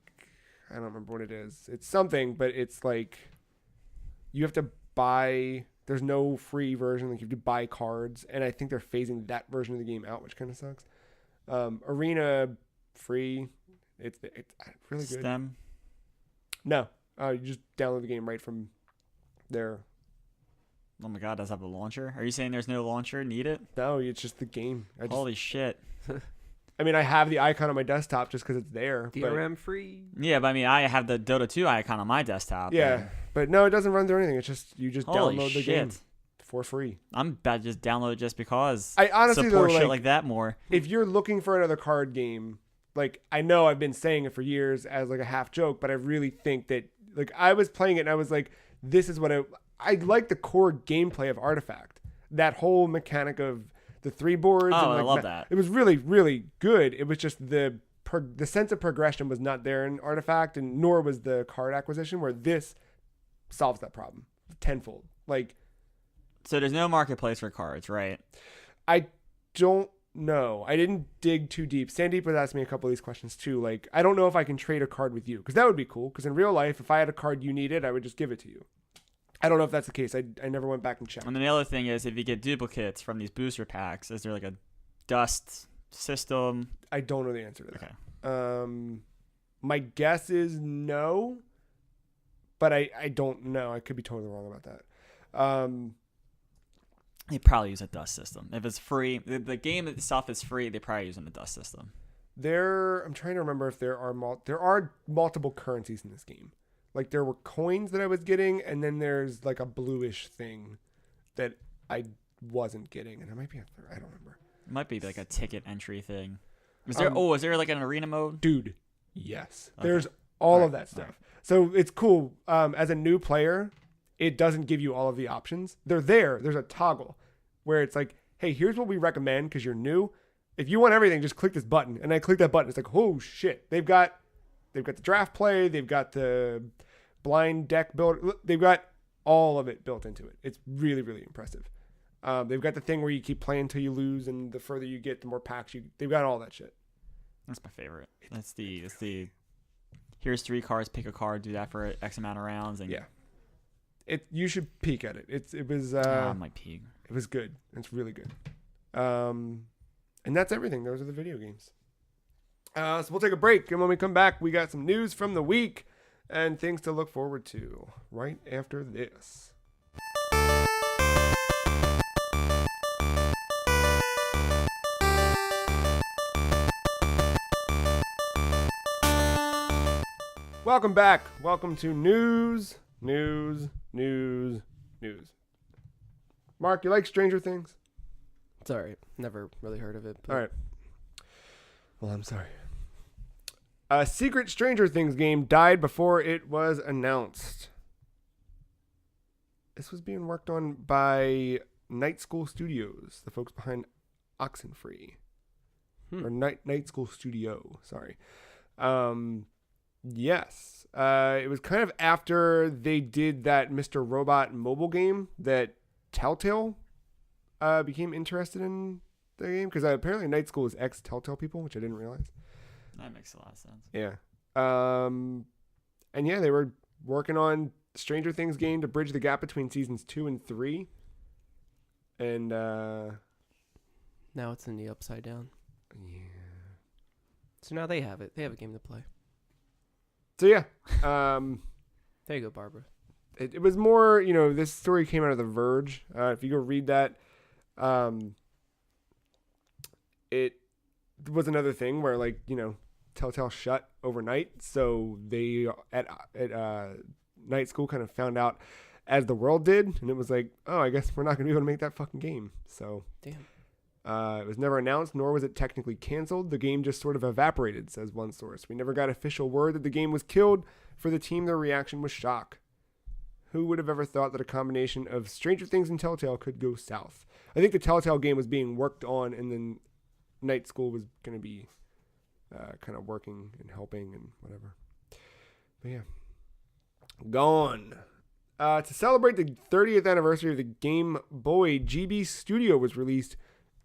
I don't remember what it is. It's something, but it's like you have to buy. There's no free version. Like you have to buy cards, and I think they're phasing that version of the game out, which kind of sucks. Arena free. It's really good. Stem. No, you just download the game right from there. Oh my god, does it have a launcher? Are you saying there's no launcher needed? No, it's just the game. Holy shit. I mean, I have the icon on my desktop just because it's there. DRM free. Yeah, but I mean, I have the Dota 2 icon on my desktop. Yeah, but no, it doesn't run through anything. It's just you just Holy download the shit. game for free. I'm about to just download it just because. I honestly support though, shit like that more. If you're looking for another card game, like I know I've been saying it for years as like a half joke, but I really think that like I was playing it and I was like, this is what I like the core gameplay of Artifact. That whole mechanic of the 3 boards. Oh, and, like, I love that. It was really, really good. It was just the sense of progression was not there in Artifact, and nor was the card acquisition, where this solves that problem tenfold. Like, So there's no marketplace for cards, right? I don't know. I didn't dig too deep. Sandeep was asking me a couple of these questions too. Like, I don't know if I can trade a card with you, because that would be cool. Because in real life, if I had a card you needed, I would just give it to you. I don't know if that's the case. I never went back and checked. And then the other thing is, if you get duplicates from these booster packs, is there like a dust system? I don't know the answer to that. Okay. My guess is no, but I don't know. I could be totally wrong about that. They probably use a dust system. If it's free, the game itself is free, they probably using a dust system. I'm trying to remember if there are multiple currencies in this game. Like there were coins that I was getting, and then there's like a bluish thing that I wasn't getting, and it might be I don't remember. It might be like a ticket entry thing. Is there like an arena mode? Dude, yes. Okay. There's all Right, of that stuff. right. So it's cool. As a new player, it doesn't give you all of the options. They're there. There's a toggle where it's like, hey, here's what we recommend because you're new. If you want everything, just click this button. And I click that button. It's like, oh shit. They've got the draft play. They've got the blind deck build. They've got all of it built into it. It's really, really impressive. They've got the thing where you keep playing until you lose, and the further you get, the more packs they've got all that shit. That's my favorite. That's the here's 3 cards, pick a card, do that for X amount of rounds, and Yeah. You should peek at it. It was I might peek. it was good. It's really good. And that's everything. Those are the video games. So we'll take a break, and when we come back, we got some news from the week and things to look forward to right after this. Welcome back. Welcome to news. Mark, you like Stranger Things? It's alright. Never really heard of it. But All right. Well, I'm sorry. A secret Stranger Things game died before it was announced. This was being worked on by Night School Studios, the folks behind Oxenfree. Or Night School Studio, sorry. Yes. It was kind of after they did that Mr. Robot mobile game that Telltale became interested in the game. Because apparently Night School is ex-Telltale people, which I didn't realize. That makes a lot of sense. Yeah. And yeah, they were working on Stranger Things game to bridge the gap between seasons 2 and 3. And now it's in the Upside Down. yeah. So now they have it. They have a game to play. So yeah. There you go, Barbara. It was more, this story came out of The Verge. If you go read that, it was another thing where, like, Telltale shut overnight. So they, at Night School, kind of found out as the world did. And it was like, oh, I guess we're not going to be able to make that fucking game. So Damn. it was never announced, nor was it technically canceled. The game just sort of evaporated, says one source. We never got official word that the game was killed. For the team, their reaction was shock. Who would have ever thought that a combination of Stranger Things and Telltale could go south? I think the Telltale game was being worked on, and then Night School was going to be kind of working and helping and whatever. But yeah. Gone. To celebrate the 30th anniversary of the Game Boy, GB Studio was released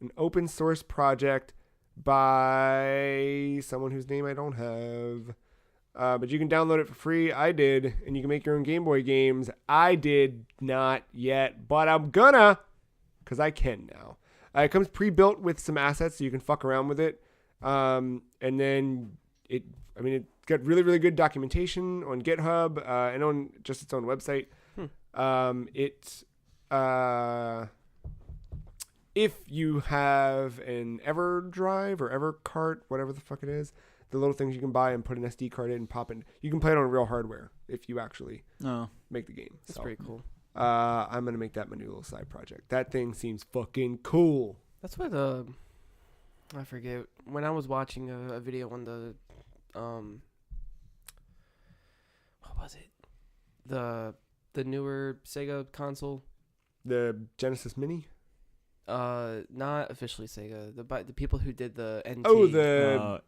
an open source project by someone whose name I don't have. But you can download it for free. I did, and you can make your own Game Boy games. I did not yet, but I'm gonna, because I can now. It comes pre-built with some assets, so you can fuck around with it. And then it's got really, really good documentation on GitHub and on just its own website. If you have an EverDrive or EverCart, whatever the fuck it is, the little things you can buy and put an SD card in and pop in, you can play it on real hardware if you actually make the game. That's pretty cool. I'm going to make that my new little side project. That thing seems fucking cool. That's what I forget. When I was watching a video on the what was it? The newer Sega console. The Genesis Mini? Not officially Sega. The people who did the NT. Oh, the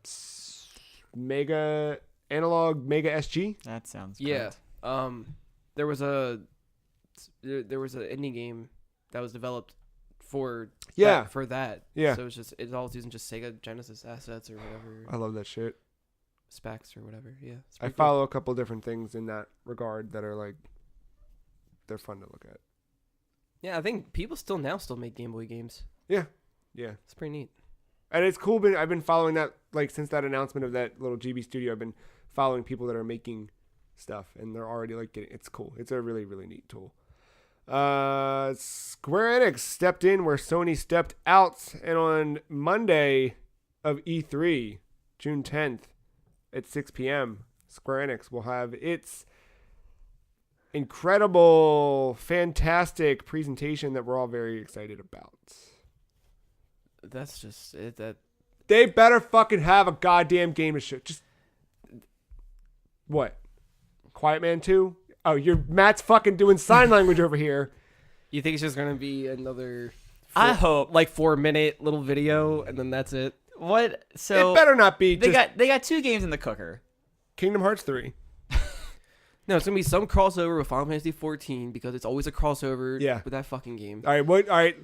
Mega Analog Mega SG? That sounds yeah. correct. There was an indie game that was developed for that. Yeah. So it's all using just Sega Genesis assets or whatever. I love that shit. Specs or whatever. Yeah. I follow a couple different things in that regard that are like, they're fun to look at. Yeah, I think people still make Game Boy games. Yeah. It's pretty neat. And it's cool. I've been following that, like, since that announcement of that little GB studio. I've been following people that are making stuff, and they're already like it's cool. It's a really, really neat tool. Square Enix stepped in where Sony stepped out, and on Monday of E3, June 10th at 6 p.m., Square Enix will have its incredible, fantastic presentation that we're all very excited about. That's just it. That they better fucking have a goddamn game to show. Just what? Quiet Man 2? Oh, Matt's fucking doing sign language over here. You think it's just gonna be another? I hope 4-minute little video, and then that's it. What? So it better not be. They got 2 games in the cooker. Kingdom Hearts 3. No, it's gonna be some crossover with Final Fantasy 14 because it's always a crossover with that fucking game. All right,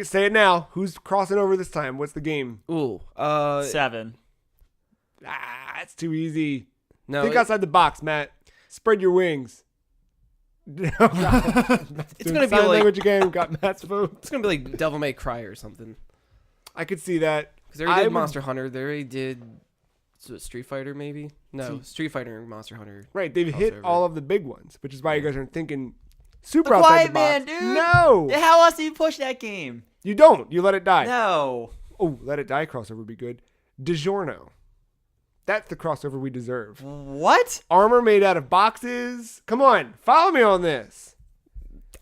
say it now. Who's crossing over this time? What's the game? Ooh, 7. It's too easy. No, think outside the box, Matt. Spread your wings. It's gonna be like language again. Got Matt's vote. It's gonna be like Devil May Cry or something. I could see that because they already did Monster Hunter. They already did Street Fighter, maybe. No, Street Fighter and Monster Hunter. Right, they've hit all of the big ones, which is why you guys aren't thinking super the outside Quiet the Man, box. dude. No. How else do you push that game? You don't. You let it die. No. Oh, let it die crossover would be good. DiGiorno. That's the crossover we deserve. What? Armor made out of boxes. Come on, follow me on this.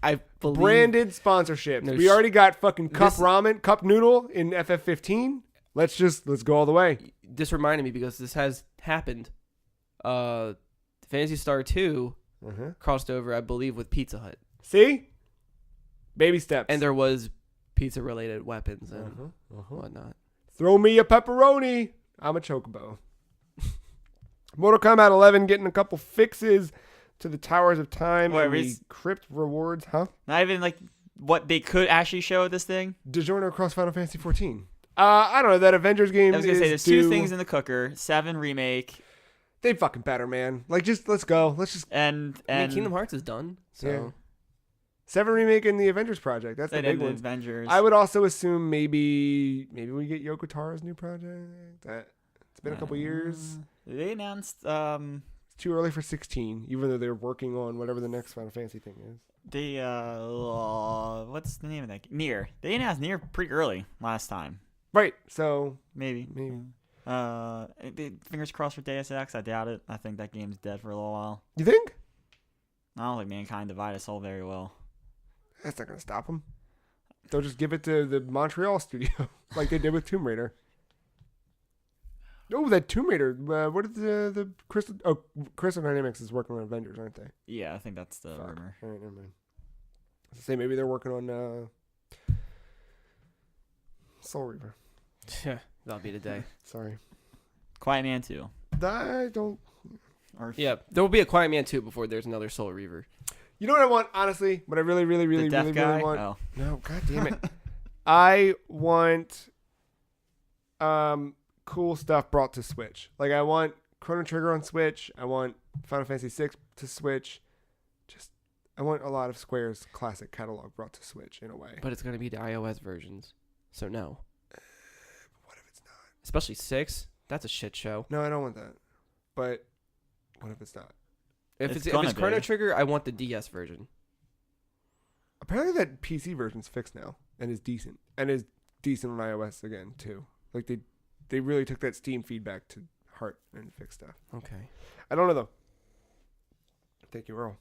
I believe branded sponsorships. We already got fucking cup noodle in FF15. Let's go all the way. This reminded me because this has happened. Phantasy Star 2 crossed over, I believe, with Pizza Hut. See? Baby steps. And there was pizza-related weapons and whatnot. Throw me a pepperoni. I'm a chocobo. Mortal Kombat 11 getting a couple fixes to the Towers of Time and the Crypt rewards, huh? Not even like what they could actually show with this thing? DiGiorno across Final Fantasy 14. I don't know. That Avengers game I was going to say, there's 2 things in the cooker. 7 remake. They fucking better, man. Like, let's go. Let's just... And Kingdom Hearts is done, so... Yeah. 7 remake in the Avengers project. That's the big one. Avengers. I would also assume maybe we get Yoko Tara's new project. It's been a couple years. They announced... It's too early for 16, even though they're working on whatever the next Final Fantasy thing is. They, what's the name of that game? Nier. They announced Nier pretty early last time. Right, so... Maybe. Fingers crossed for Deus Ex. I doubt it. I think that game's dead for a little while. You think? I don't think Mankind Divided sold very well. That's not going to stop them. They'll just give it to the Montreal studio, like they did with Tomb Raider. Oh, that Tomb Raider. What is the Crystal... Oh, Crystal Dynamics is working on Avengers, aren't they? Yeah, I think that's the rumor. All right, never mind. I was say maybe they're working on Soul Reaver. Yeah, that'll be the day. Sorry. Quiet Man 2. I don't... Yeah, there will be a Quiet Man 2 before there's another Soul Reaver. You know what I want, honestly? What I really, really, really, the deaf really, guy? really want? Oh. No, god damn it. I want cool stuff brought to Switch. Like I want Chrono Trigger on Switch. I want Final Fantasy VI to Switch. I want a lot of Square's classic catalog brought to Switch in a way. But it's going to be the iOS versions. So no. What if it's not? Especially 6. That's a shit show. No, I don't want that. But what if it's not? If It's it's gonna Chrono be. Trigger, I want the DS version. Apparently that PC version's fixed now and is decent. And is decent on iOS again, too. Like they really took that Steam feedback to heart and fixed stuff. Okay. I don't know, though. Thank you, Earl.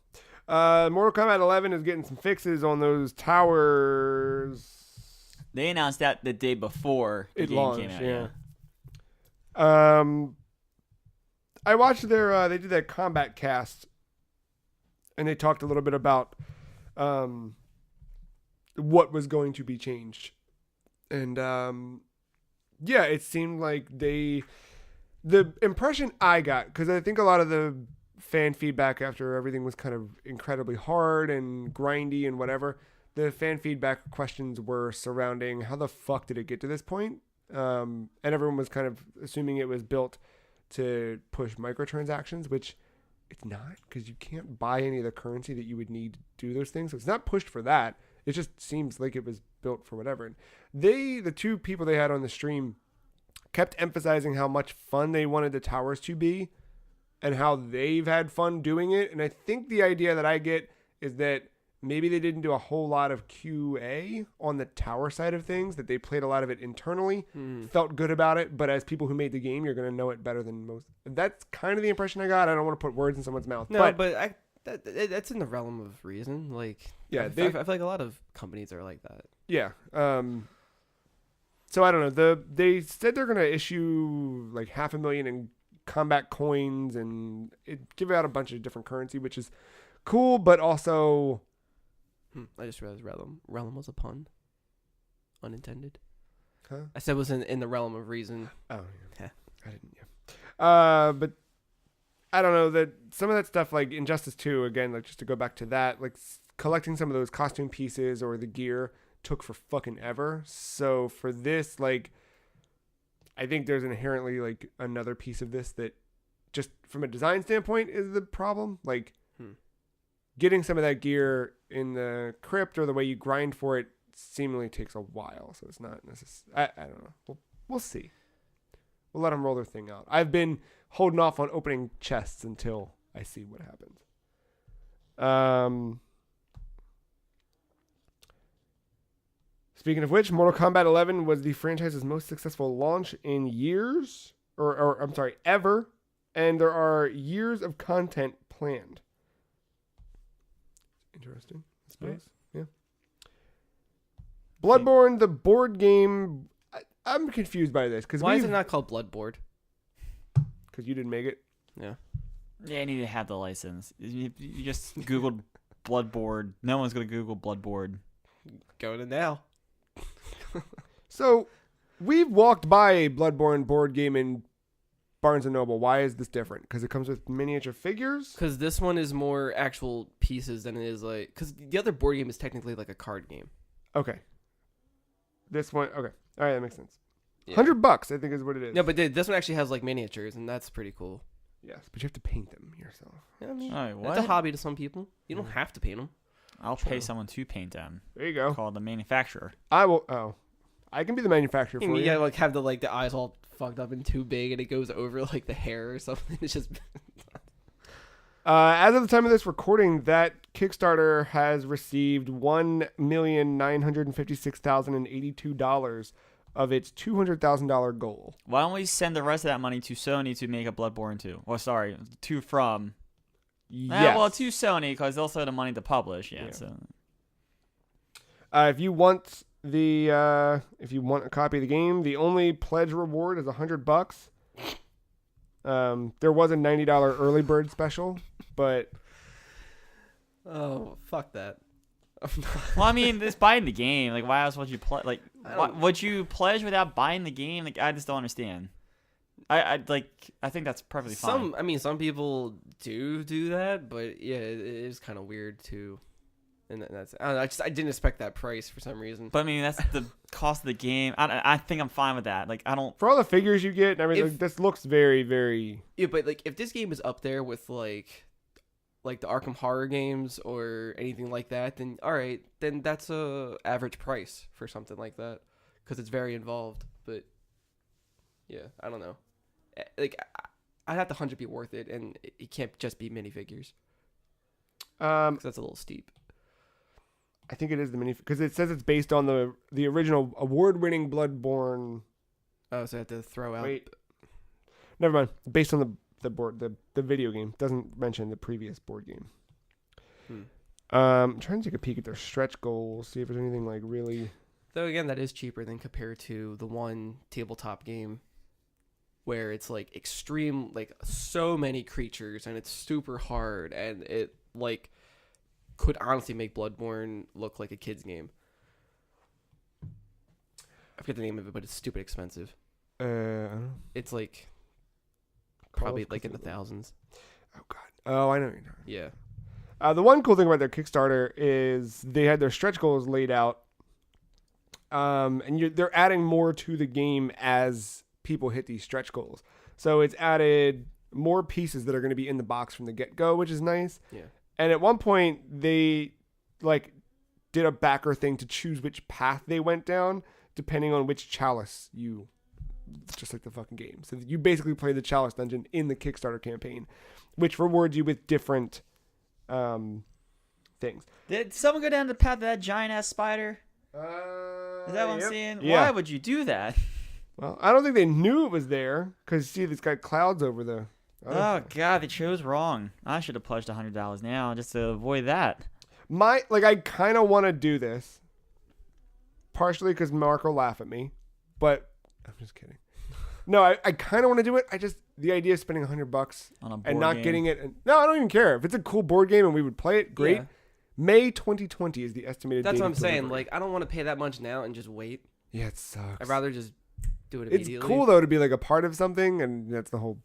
Mortal Kombat 11 is getting some fixes on those towers. They announced that the day before the It game launched, came out. yeah. I watched their they did that combat cast, and they talked a little bit about what was going to be changed, and yeah, it seemed like the impression I got, because I think a lot of the fan feedback after everything was kind of incredibly hard and grindy and whatever, the fan feedback questions were surrounding how the fuck did it get to this point, and everyone was kind of assuming it was built to push microtransactions, which it's not, because you can't buy any of the currency that you would need to do those things. So it's not pushed for that. It just seems like it was built for whatever. And the two people they had on the stream kept emphasizing how much fun they wanted the towers to be and how they've had fun doing it. And I think the idea that I get is that maybe they didn't do a whole lot of QA on the tower side of things, that they played a lot of it internally, felt good about it, but as people who made the game, you're going to know it better than most. That's kind of the impression I got. I don't want to put words in someone's mouth. No, but that's in the realm of reason. Like, yeah, I feel like a lot of companies are like that. Yeah. So I don't know. They said they're going to issue like 500,000 in combat coins and give out a bunch of different currency, which is cool, but also... I just realized realm was a pun. Unintended. Huh? I said it was in the realm of reason. Oh, yeah. I didn't, yeah. But I don't know, that some of that stuff, like Injustice 2, again, like just to go back to that, like collecting some of those costume pieces or the gear took for fucking ever. So for this, like, I think there's inherently like another piece of this that just from a design standpoint is the problem. Like getting some of that gear in the crypt or the way you grind for it seemingly takes a while. So it's not necessary. I don't know. We'll see. We'll let them roll their thing out. I've been holding off on opening chests until I see what happens. Speaking of which, Mortal Kombat 11 was the franchise's most successful launch in years, or I'm sorry, ever, and there are years of content planned. Interesting, I suppose. Yeah. Bloodborne, the board game. I'm confused by this because why is it not called Bloodboard? Because you didn't make it. Yeah. Yeah, I need to have the license. You just Googled Bloodboard. No one's going to Google Bloodboard. Going to now. So, we've walked by a Bloodborne board game in Barnes & Noble. Why is this different? Because it comes with miniature figures? Because this one is more actual pieces than it is like... Because the other board game is technically like a card game. Okay. This one, okay. All right, that makes sense. Yeah. $100, I think is what it is. No, but this one actually has like miniatures, and that's pretty cool. Yes, but you have to paint them yourself. Yeah, I mean, Wait, what? it's a hobby to some people. You don't have to paint them. I'll pay someone to paint them. There you go. Called the manufacturer. I will, I can be the manufacturer for you. Yeah, like have the eyes all fucked up and too big, and it goes over like the hair or something. It's just... As of the time of this recording, that Kickstarter has received $1,956,082 of its $200,000 goal. Why don't we send the rest of that money to Sony to make a Bloodborne 2? Well, sorry, from... Yes. well, to Sony, because they'll send the money to publish. Yeah. So. If you want a copy of the game, the only pledge reward is $100. There was a $90 early bird special, but Oh, fuck that. Well, I mean, it's buying the game. Like, why else would you would you pledge without buying the game? Like, I just don't understand. I think that's perfectly fine. Some people do that, but yeah, it is kind of weird too. and that's I don't know, I didn't expect that price for some reason. But I mean, that's the cost of the game. I think I'm fine with that. Like, I don't. For all the figures you get and everything, like, this looks very, very. Yeah, but like if this game is up there with like the Arkham Horror games or anything like that, then all right, then that's a average price for something like that because it's very involved. But yeah, I don't know. Like I'd have to 100 be worth it, and it can't just be minifigures. 'Cause that's a little steep. I think it is the mini because it says it's based on the original award-winning Bloodborne. Oh, so I have to throw out. Wait, never mind. Based on the board, the video game doesn't mention the previous board game. I'm trying to take a peek at their stretch goals, see if there's anything like really. Though again, that is cheaper than compared to the one tabletop game where it's like extreme, like so many creatures and it's super hard and it like could honestly make Bloodborne look like a kid's game. I forget the name of it, but it's stupid expensive. I don't know. It's like probably like in the thousands. Oh god. Oh, I know what you're talking. Yeah. The one cool thing about their Kickstarter is they had their stretch goals laid out, and they're adding more to the game as people hit these stretch goals. So it's added more pieces that are going to be in the box from the get-go, which is nice. Yeah. And at one point, they like did a backer thing to choose which path they went down, depending on which chalice you, just like the fucking game. So you basically play the chalice dungeon in the Kickstarter campaign, which rewards you with different things. Did someone go down the path of that giant ass spider? Is that what I'm seeing? Yeah. Why would you do that? Well, I don't think they knew it was there because see, it's got clouds over the. Oh god, they chose wrong. I should have pledged $100 now just to avoid that. I kind of want to do this, partially because Marc will laugh at me, but I'm just kidding. No, I kind of want to do it. The idea of spending $100 On a board and not game. getting it. No, I don't even care if it's a cool board game and we would play it. Great. Yeah. May 2020 is the estimated. That's date what I'm of saying. delivery. Like, I don't want to pay that much now and just wait. Yeah, it sucks. I'd rather just do it It's immediately. cool though to be like a part of something, and that's the whole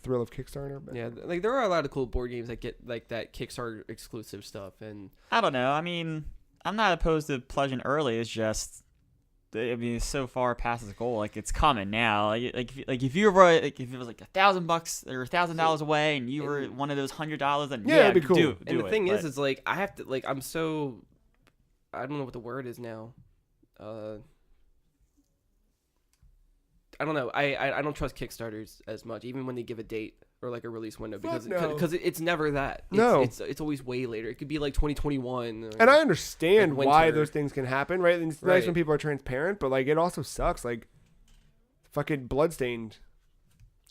thrill of Kickstarter. But. Yeah, like there are a lot of cool board games that get like that Kickstarter exclusive stuff, and I don't know. I mean, I'm not opposed to pledging early. It's just, I mean, it's so far past its goal. Like, it's coming now. Like if you were if it was like $1,000 or $1,000 away, and you were one of those $100, then Yeah, it'd be cool. Do and the it, thing but- is like I have to like I'm so I don't know what the word is now. I don't know. I don't trust Kickstarters as much, even when they give a date or like a release window, because no. it's never that. No. It's always way later. It could be like 2021. And I understand like why winter. those things can happen, right? And it's nice Right. when people are transparent, but like it also sucks. Like, fucking Bloodstained.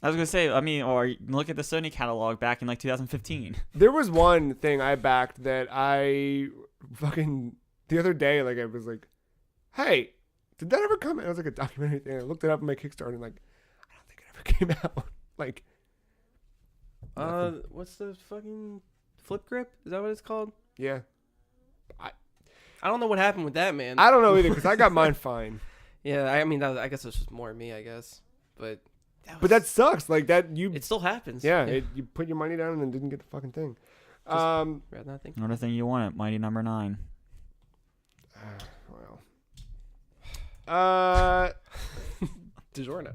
I was gonna say, I mean, or look at the Sony catalog back in like 2015. There was one thing I backed that I fucking the other day, like I was like, hey, did that ever come out? It was like a documentary thing. I looked it up on my Kickstarter and like, I don't think it ever came out. Like, what's the fucking flip grip? Is that what it's called? yeah. I don't know what happened with that, man. I don't know either because I got mine fine. Yeah, I mean, I guess it's just more me, I guess. But But that sucks. Like that you. it still happens. Yeah, you put your money down and then didn't get the fucking thing. Rather not think. Another thing you wanted, Mighty Number 9. Well. DiGiorno.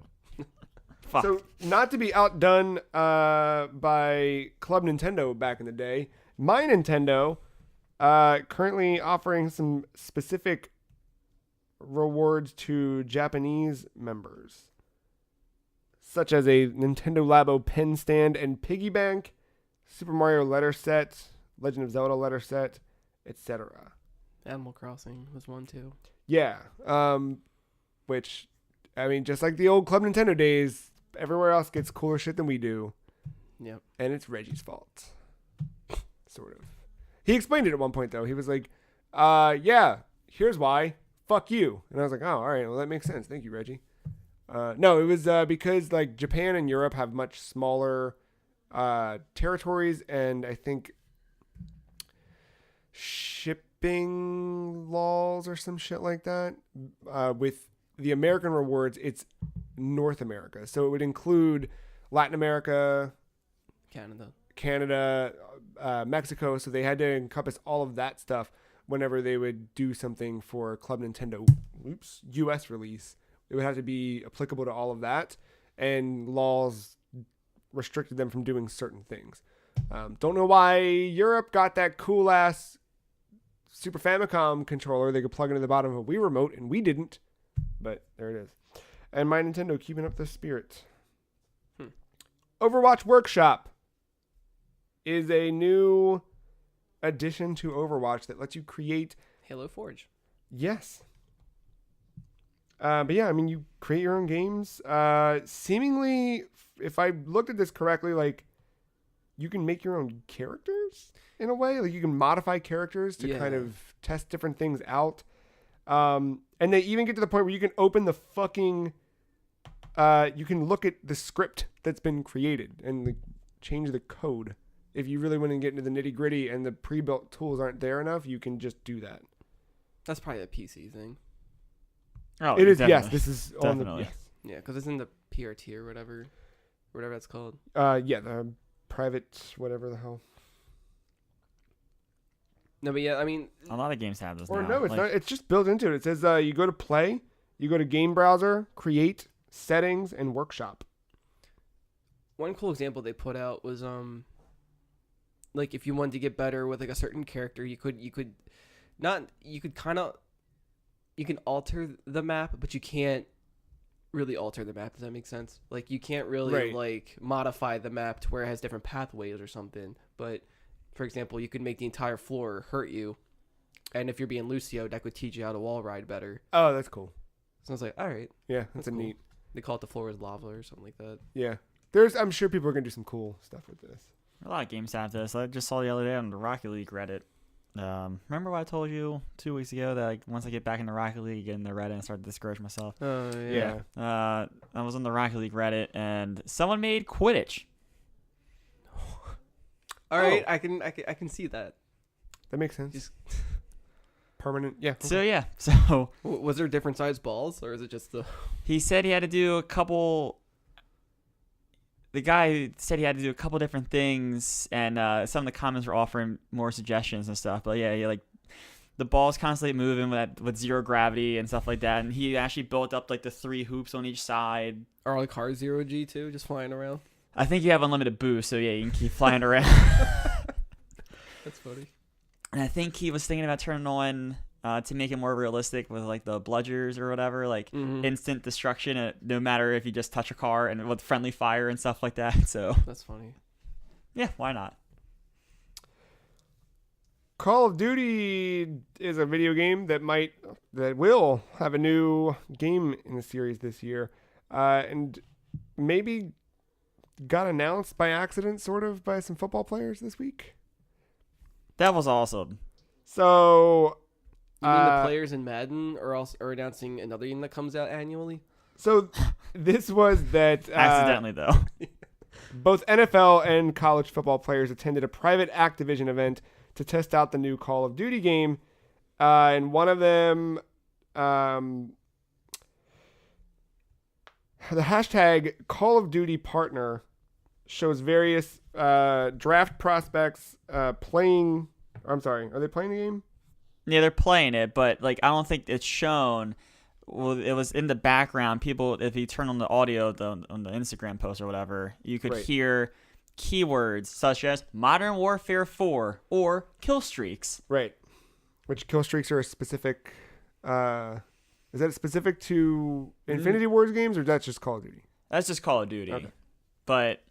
Fuck. So not to be outdone by Club Nintendo back in the day, my Nintendo currently offering some specific rewards to Japanese members, such as a Nintendo Labo pen stand and piggy bank, Super Mario letter set, Legend of Zelda letter set, etc. Animal Crossing was one too. Yeah, which, I mean, just like the old Club Nintendo days, everywhere else gets cooler shit than we do. Yep. And it's Reggie's fault. Sort of. He explained it at one point, though. He was like, yeah, here's why. Fuck you. And I was like, oh, all right. Well, that makes sense. Thank you, Reggie. No, it was because, like, Japan and Europe have much smaller territories, and I think shipping laws or some shit like that. With the American rewards, it's North America. So it would include Latin America, Canada, Mexico. So they had to encompass all of that stuff. whenever they would do something for Club Nintendo, US release, it would have to be applicable to all of that, and laws restricted them from doing certain things. Don't know why Europe got that cool ass Super Famicom controller they could plug into the bottom of a Wii remote, and we didn't. But there it is. And my Nintendo keeping up the spirit. Overwatch Workshop is a new addition to Overwatch that lets you create Halo Forge. Yes. But yeah, I mean, you create your own games. Seemingly, if I looked at this correctly, like, you can make your own characters in a way. Like, you can modify characters to kind of test different things out. And they even get to the point where you can open the fucking... you can look at the script that's been created and like, change the code. If you really want to get into the nitty gritty and the pre-built tools aren't there enough, you can just do that. That's probably a PC thing. Oh, It is, definitely. yes. This is on the... Definitely. Yes. Yeah, because it's in the PRT or whatever that's called. Yeah, the private, whatever the hell. No, but yeah, I mean... A lot of games have this Or now. no, it's like, not. It's just built into it. It says you go to play, you go to game browser, create, settings, and workshop. One cool example they put out was like if you wanted to get better with like a certain character, you can alter the map, but you can't really alter the map. Does that make sense? Like you can't really like modify the map to where it has different pathways or something. But for example, you could make the entire floor hurt you, and if you're being Lucio, that could teach you how to wall ride better. Oh, that's cool. So I was like, all right, Yeah, that's a cool. neat. They call it the floor is lava or something like that. Yeah. I'm sure people are going to do some cool stuff with this. a lot of games have this. I just saw the other day on the Rocket League Reddit. Remember what I told you 2 weeks ago that like once I get back in the Rocket League and the Reddit, and start to discourage myself. Oh Yeah. I was on the Rocket League Reddit and someone made Quidditch. All right, I can see that. That makes sense. Just- Permanent. Yeah. So yeah, so Was there different size balls, or is it just the? he said he had to do a couple. The guy said he had to do a couple different things, and some of the comments were offering more suggestions and stuff. But yeah, like the ball's constantly moving with zero gravity and stuff like that. And he actually built up like the 3 hoops on each side. Are all the cars 0G too, just flying around? I think you have unlimited boost, so yeah, you can keep flying around. That's funny. And I think he was thinking about turning on to make it more realistic with like the bludgers or whatever, like instant destruction, no matter if you just touch a car, and with friendly fire and stuff like that. So That's funny. yeah, why not? Call of Duty is a video game that will have a new game in the series this year, and maybe got announced by accident, sort of, by some football players this week. That was awesome. So, You mean the players in Madden are announcing another game that comes out annually? so this was that Accidentally though. both NFL and college football players attended a private Activision event to test out the new Call of Duty game, and one of them, the hashtag Call of Duty partner shows various draft prospects playing. I'm sorry, are they playing the game? Yeah, they're playing it, but like I don't think it's shown. Well, it was in the background. People, if you turn on the audio on the Instagram post or whatever, you could hear keywords such as Modern Warfare 4 or kill streaks. Right. Which kill streaks are a specific. Is that specific to Infinity Wars games, or that's just Call of Duty? That's just Call of Duty. Okay. But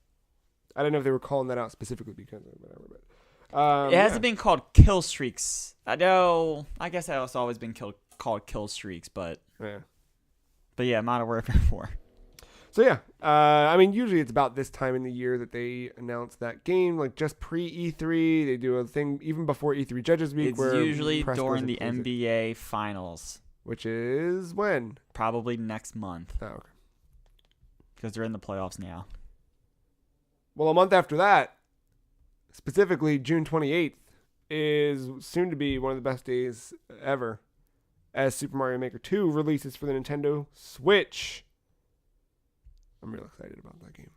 I don't know if they were calling that out specifically because of whatever. But it hasn't been called kill streaks. I know. I guess it's always been called kill streaks, but yeah, Modern Warfare 4. So yeah, I mean, usually it's about this time in the year that they announce that game, like just pre E3. They do a thing even before E3 Judges Week. It's where usually press during goes the and plays it. NBA Finals, Which is when? probably next month, Oh, okay. because they're in the playoffs now. Well, a month after that, specifically June 28th, is soon to be one of the best days ever, as Super Mario Maker 2 releases for the Nintendo Switch. I'm real excited about that game.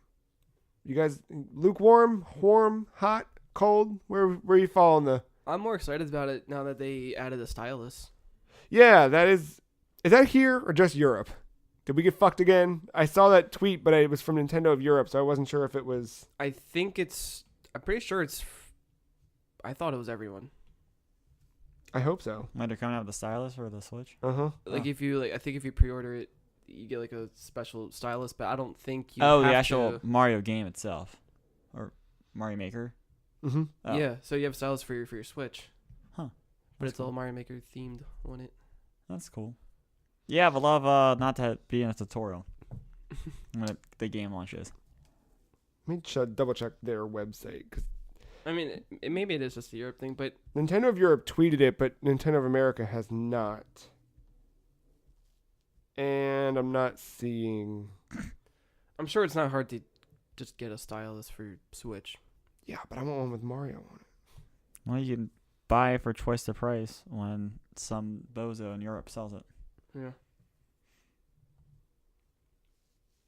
You guys, lukewarm, warm, hot, cold? Where you fall on the I'm more excited about it now that they added a stylus. Yeah, that is that here or just Europe? Did we get fucked again? I saw that tweet, but it was from Nintendo of Europe, so I wasn't sure if it was. I'm pretty sure it's. I thought it was everyone. I hope so. When they're coming out with the stylus for the Switch. Like if you I think if you pre-order it, you get like a special stylus, but I don't think you. Oh, have the actual to... Mario game itself, or Mario Maker. Mm-hmm. Oh. Yeah, so you have stylus for your Switch. Huh. But That's it's all Mario Maker themed on it. That's cool. Yeah, but love not to be in a tutorial when the game launches. Let me double check their website because I mean, maybe it is just a Europe thing, but Nintendo of Europe tweeted it, but Nintendo of America has not. And I'm not seeing. I'm sure it's not hard to just get a stylus for your Switch. Yeah, but I want one with Mario on it. Well, you can buy it for twice the price when some bozo in Europe sells it. Yeah.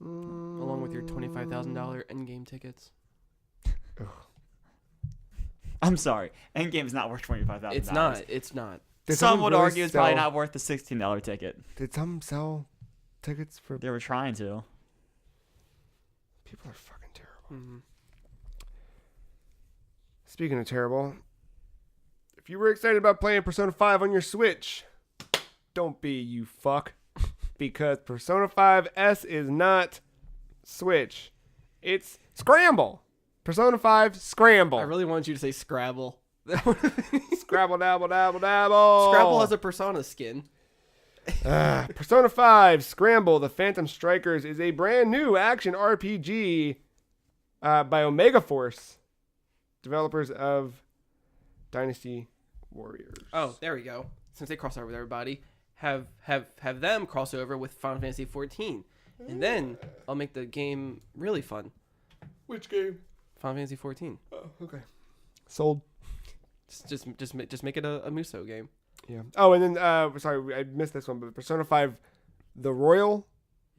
Along with your $25,000 endgame tickets. I'm sorry, Endgame's not worth $25,000. It's not. It's not. Some would argue it's probably not worth the $16 ticket. Did some sell tickets for? They were trying to. People are fucking terrible. Mm-hmm. Speaking of terrible, if you were excited about playing Persona 5 on your Switch, don't be, you fuck. Because Persona 5 S is not Switch. It's Scramble. Persona 5 Scramble. I really wanted you to say Scrabble. Scrabble, dabble, dabble, dabble. Scrabble has a Persona skin. Persona 5 Scramble, The Phantom Strikers is a brand new action RPG by Omega Force, developers of Dynasty Warriors. Oh, there we go. Since they cross over with everybody, have them cross over with Final Fantasy 14, and then I'll make the game really fun. Which game? Final Fantasy 14. Oh, okay. Sold. Just make it a Muso game. Yeah. Oh, and then sorry, I missed this one, but Persona 5 The Royal.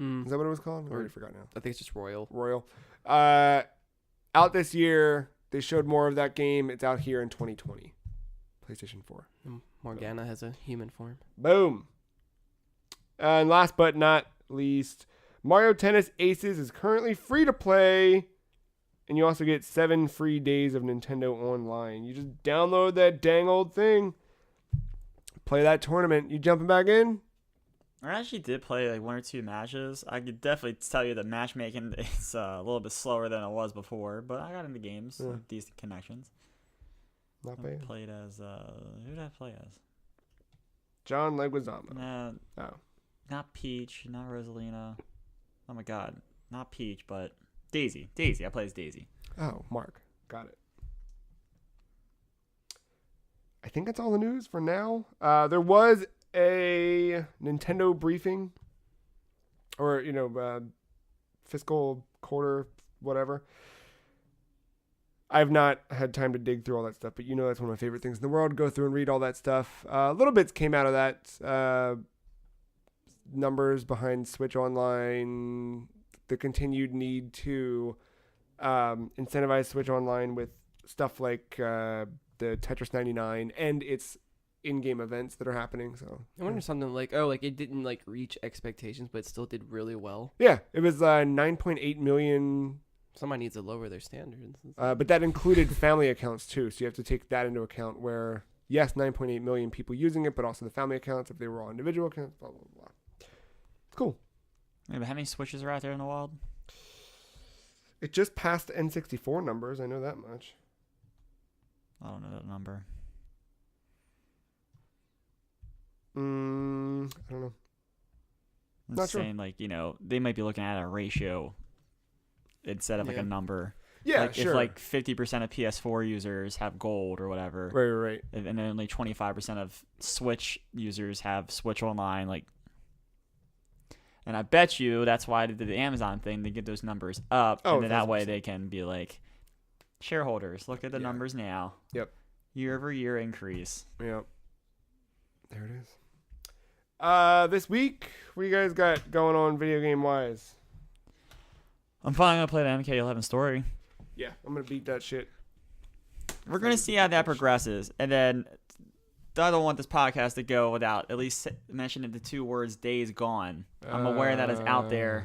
Is that what it was called? I already forgot now. I think it's just Royal. Out this year. They showed more of that game. It's out here in 2020. PlayStation 4. And Morgana has a human form. Boom. And last but not least, Mario Tennis Aces is currently free to play. And you also get 7 free days of Nintendo Online. You just download that dang old thing. Play that tournament. You jumping back in? I actually did play like 1 or 2 matches. I could definitely tell you that matchmaking is a little bit slower than it was before, but I got into games with decent connections. Not bad. I played as who did I play as? John Leguizamo. Nah, Oh. not Peach, not Rosalina. Oh my God, not Peach, but Daisy. Daisy. I played as Daisy. Oh, Mark. Got it. I think that's all the news for now. There was a Nintendo briefing or, fiscal quarter, whatever. I've not had time to dig through all that stuff, but that's one of my favorite things in the world. Go through and read all that stuff. Little bits came out of that. Numbers behind Switch Online, the continued need to incentivize Switch Online with stuff like the Tetris 99 and its in-game events that are happening. So I wonder something like, it didn't reach expectations, but it still did really well. Yeah, it was 9.8 million. Somebody needs to lower their standards. But that included family accounts too, so you have to take that into account. Where yes, 9.8 million people using it, but also the family accounts if they were all individual accounts. Blah blah blah. It's cool. Yeah, but how many Switches are out there in the wild? It just passed N64 numbers. I know that much. I don't know that number. I don't know. I'm Not just sure. saying, they might be looking at a ratio instead of a number. Yeah, sure. If 50% of PS4 users have gold or whatever, Right. and only 25% of Switch users have Switch Online, and I bet you that's why they did the Amazon thing to get those numbers up, and then that way they can be like, shareholders, look at the numbers now. Yep. Year-over-year increase. Yep. There it is. This week, what you guys got going on video game wise? I'm finally gonna play the MK11 story. Yeah, I'm gonna beat that shit. We're going to see how that progresses. And then I don't want this podcast to go without at least mentioning the 2 words Days Gone. I'm aware that it's out there.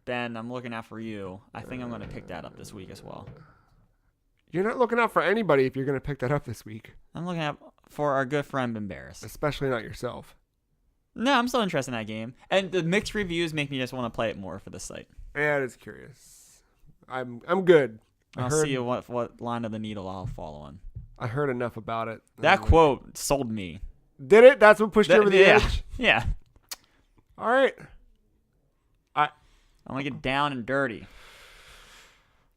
Ben, I'm looking out for you. I think I'm going to pick that up this week as well. You're not looking out for anybody if you're going to pick that up this week. I'm looking out for our good friend Ben Barris. Especially not yourself. No, I'm still interested in that game. And the mixed reviews make me just want to play it more for the site. Yeah, it's curious. I'm good. I'll see what line of the needle I'll fall on. I heard enough about it. That quote sold me. Did it? That's what pushed you over the edge? Yeah. All right. I want to get down and dirty.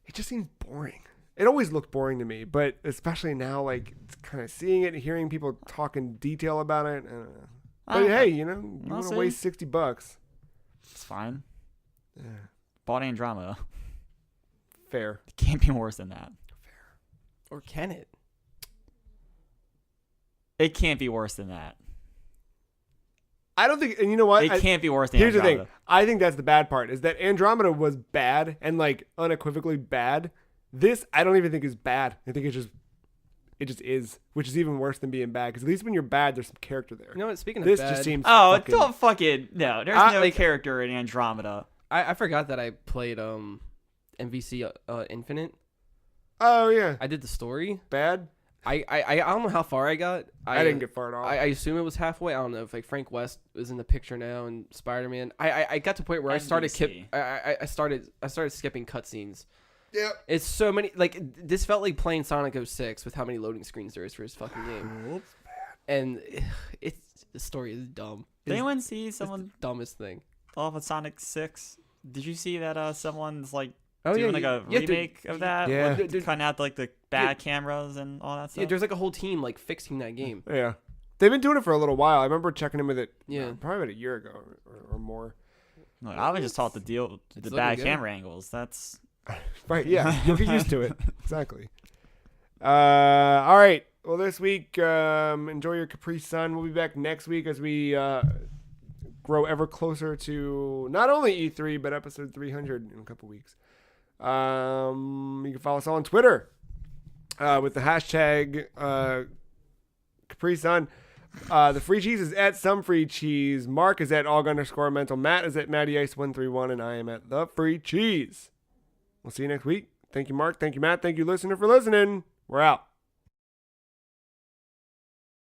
It just seems boring. It always looked boring to me, but especially now, like, kind of seeing it and hearing people talk in detail about it. But hey, you want to waste $60. It's fine. Yeah. Body and drama. Fair. It can't be worse than that. Fair. Or can it? It can't be worse than that. I don't think, and you know what? It can't be worse than Here's Andromeda. the thing. I think that's the bad part, is that Andromeda was bad and, like, unequivocally bad. This, I don't even think is bad. I think it just is, which is even worse than being bad, because at least when you're bad, there's some character there. You know what? Speaking of This bad, just seems Don't fucking, no. There's no character in Andromeda. I forgot that I played MVC Infinite. Oh, yeah. I did the story. Bad? I don't know how far I got. I didn't get far at all. I assume it was halfway. I don't know if like Frank West was in the picture now and Spider-Man. I got to the point where I started skipping cutscenes. Yeah. It's so many, like, this felt like playing Sonic 06 with how many loading screens there is for his fucking game. It's bad. And the story is dumb. Did anyone see someone It's the dumbest thing. off of Sonic 6? Did you see that someone's like Oh, doing yeah, like a remake of that? Yeah. Cutting out like the bad cameras and all that stuff? Yeah, there's like a whole team like fixing that game. Yeah. They've been doing it for a little while. I remember checking in with it probably about a year ago or more. Look, I was just taught to deal with the looking bad good. camera angles. That's Right, yeah. You'll get used to it. Exactly. All right. Well, this week, enjoy your Capri Sun. We'll be back next week as we grow ever closer to not only E3, but episode 300 in a couple weeks. You can follow us on Twitter with the hashtag Capri Sun. The free cheese is at some free cheese. Mark is at aug_mental. Matt is at MattyIce131, and I am at the free cheese. We'll see you next week. Thank you, Mark. Thank you, Matt. Thank you, listener, for listening. We're out.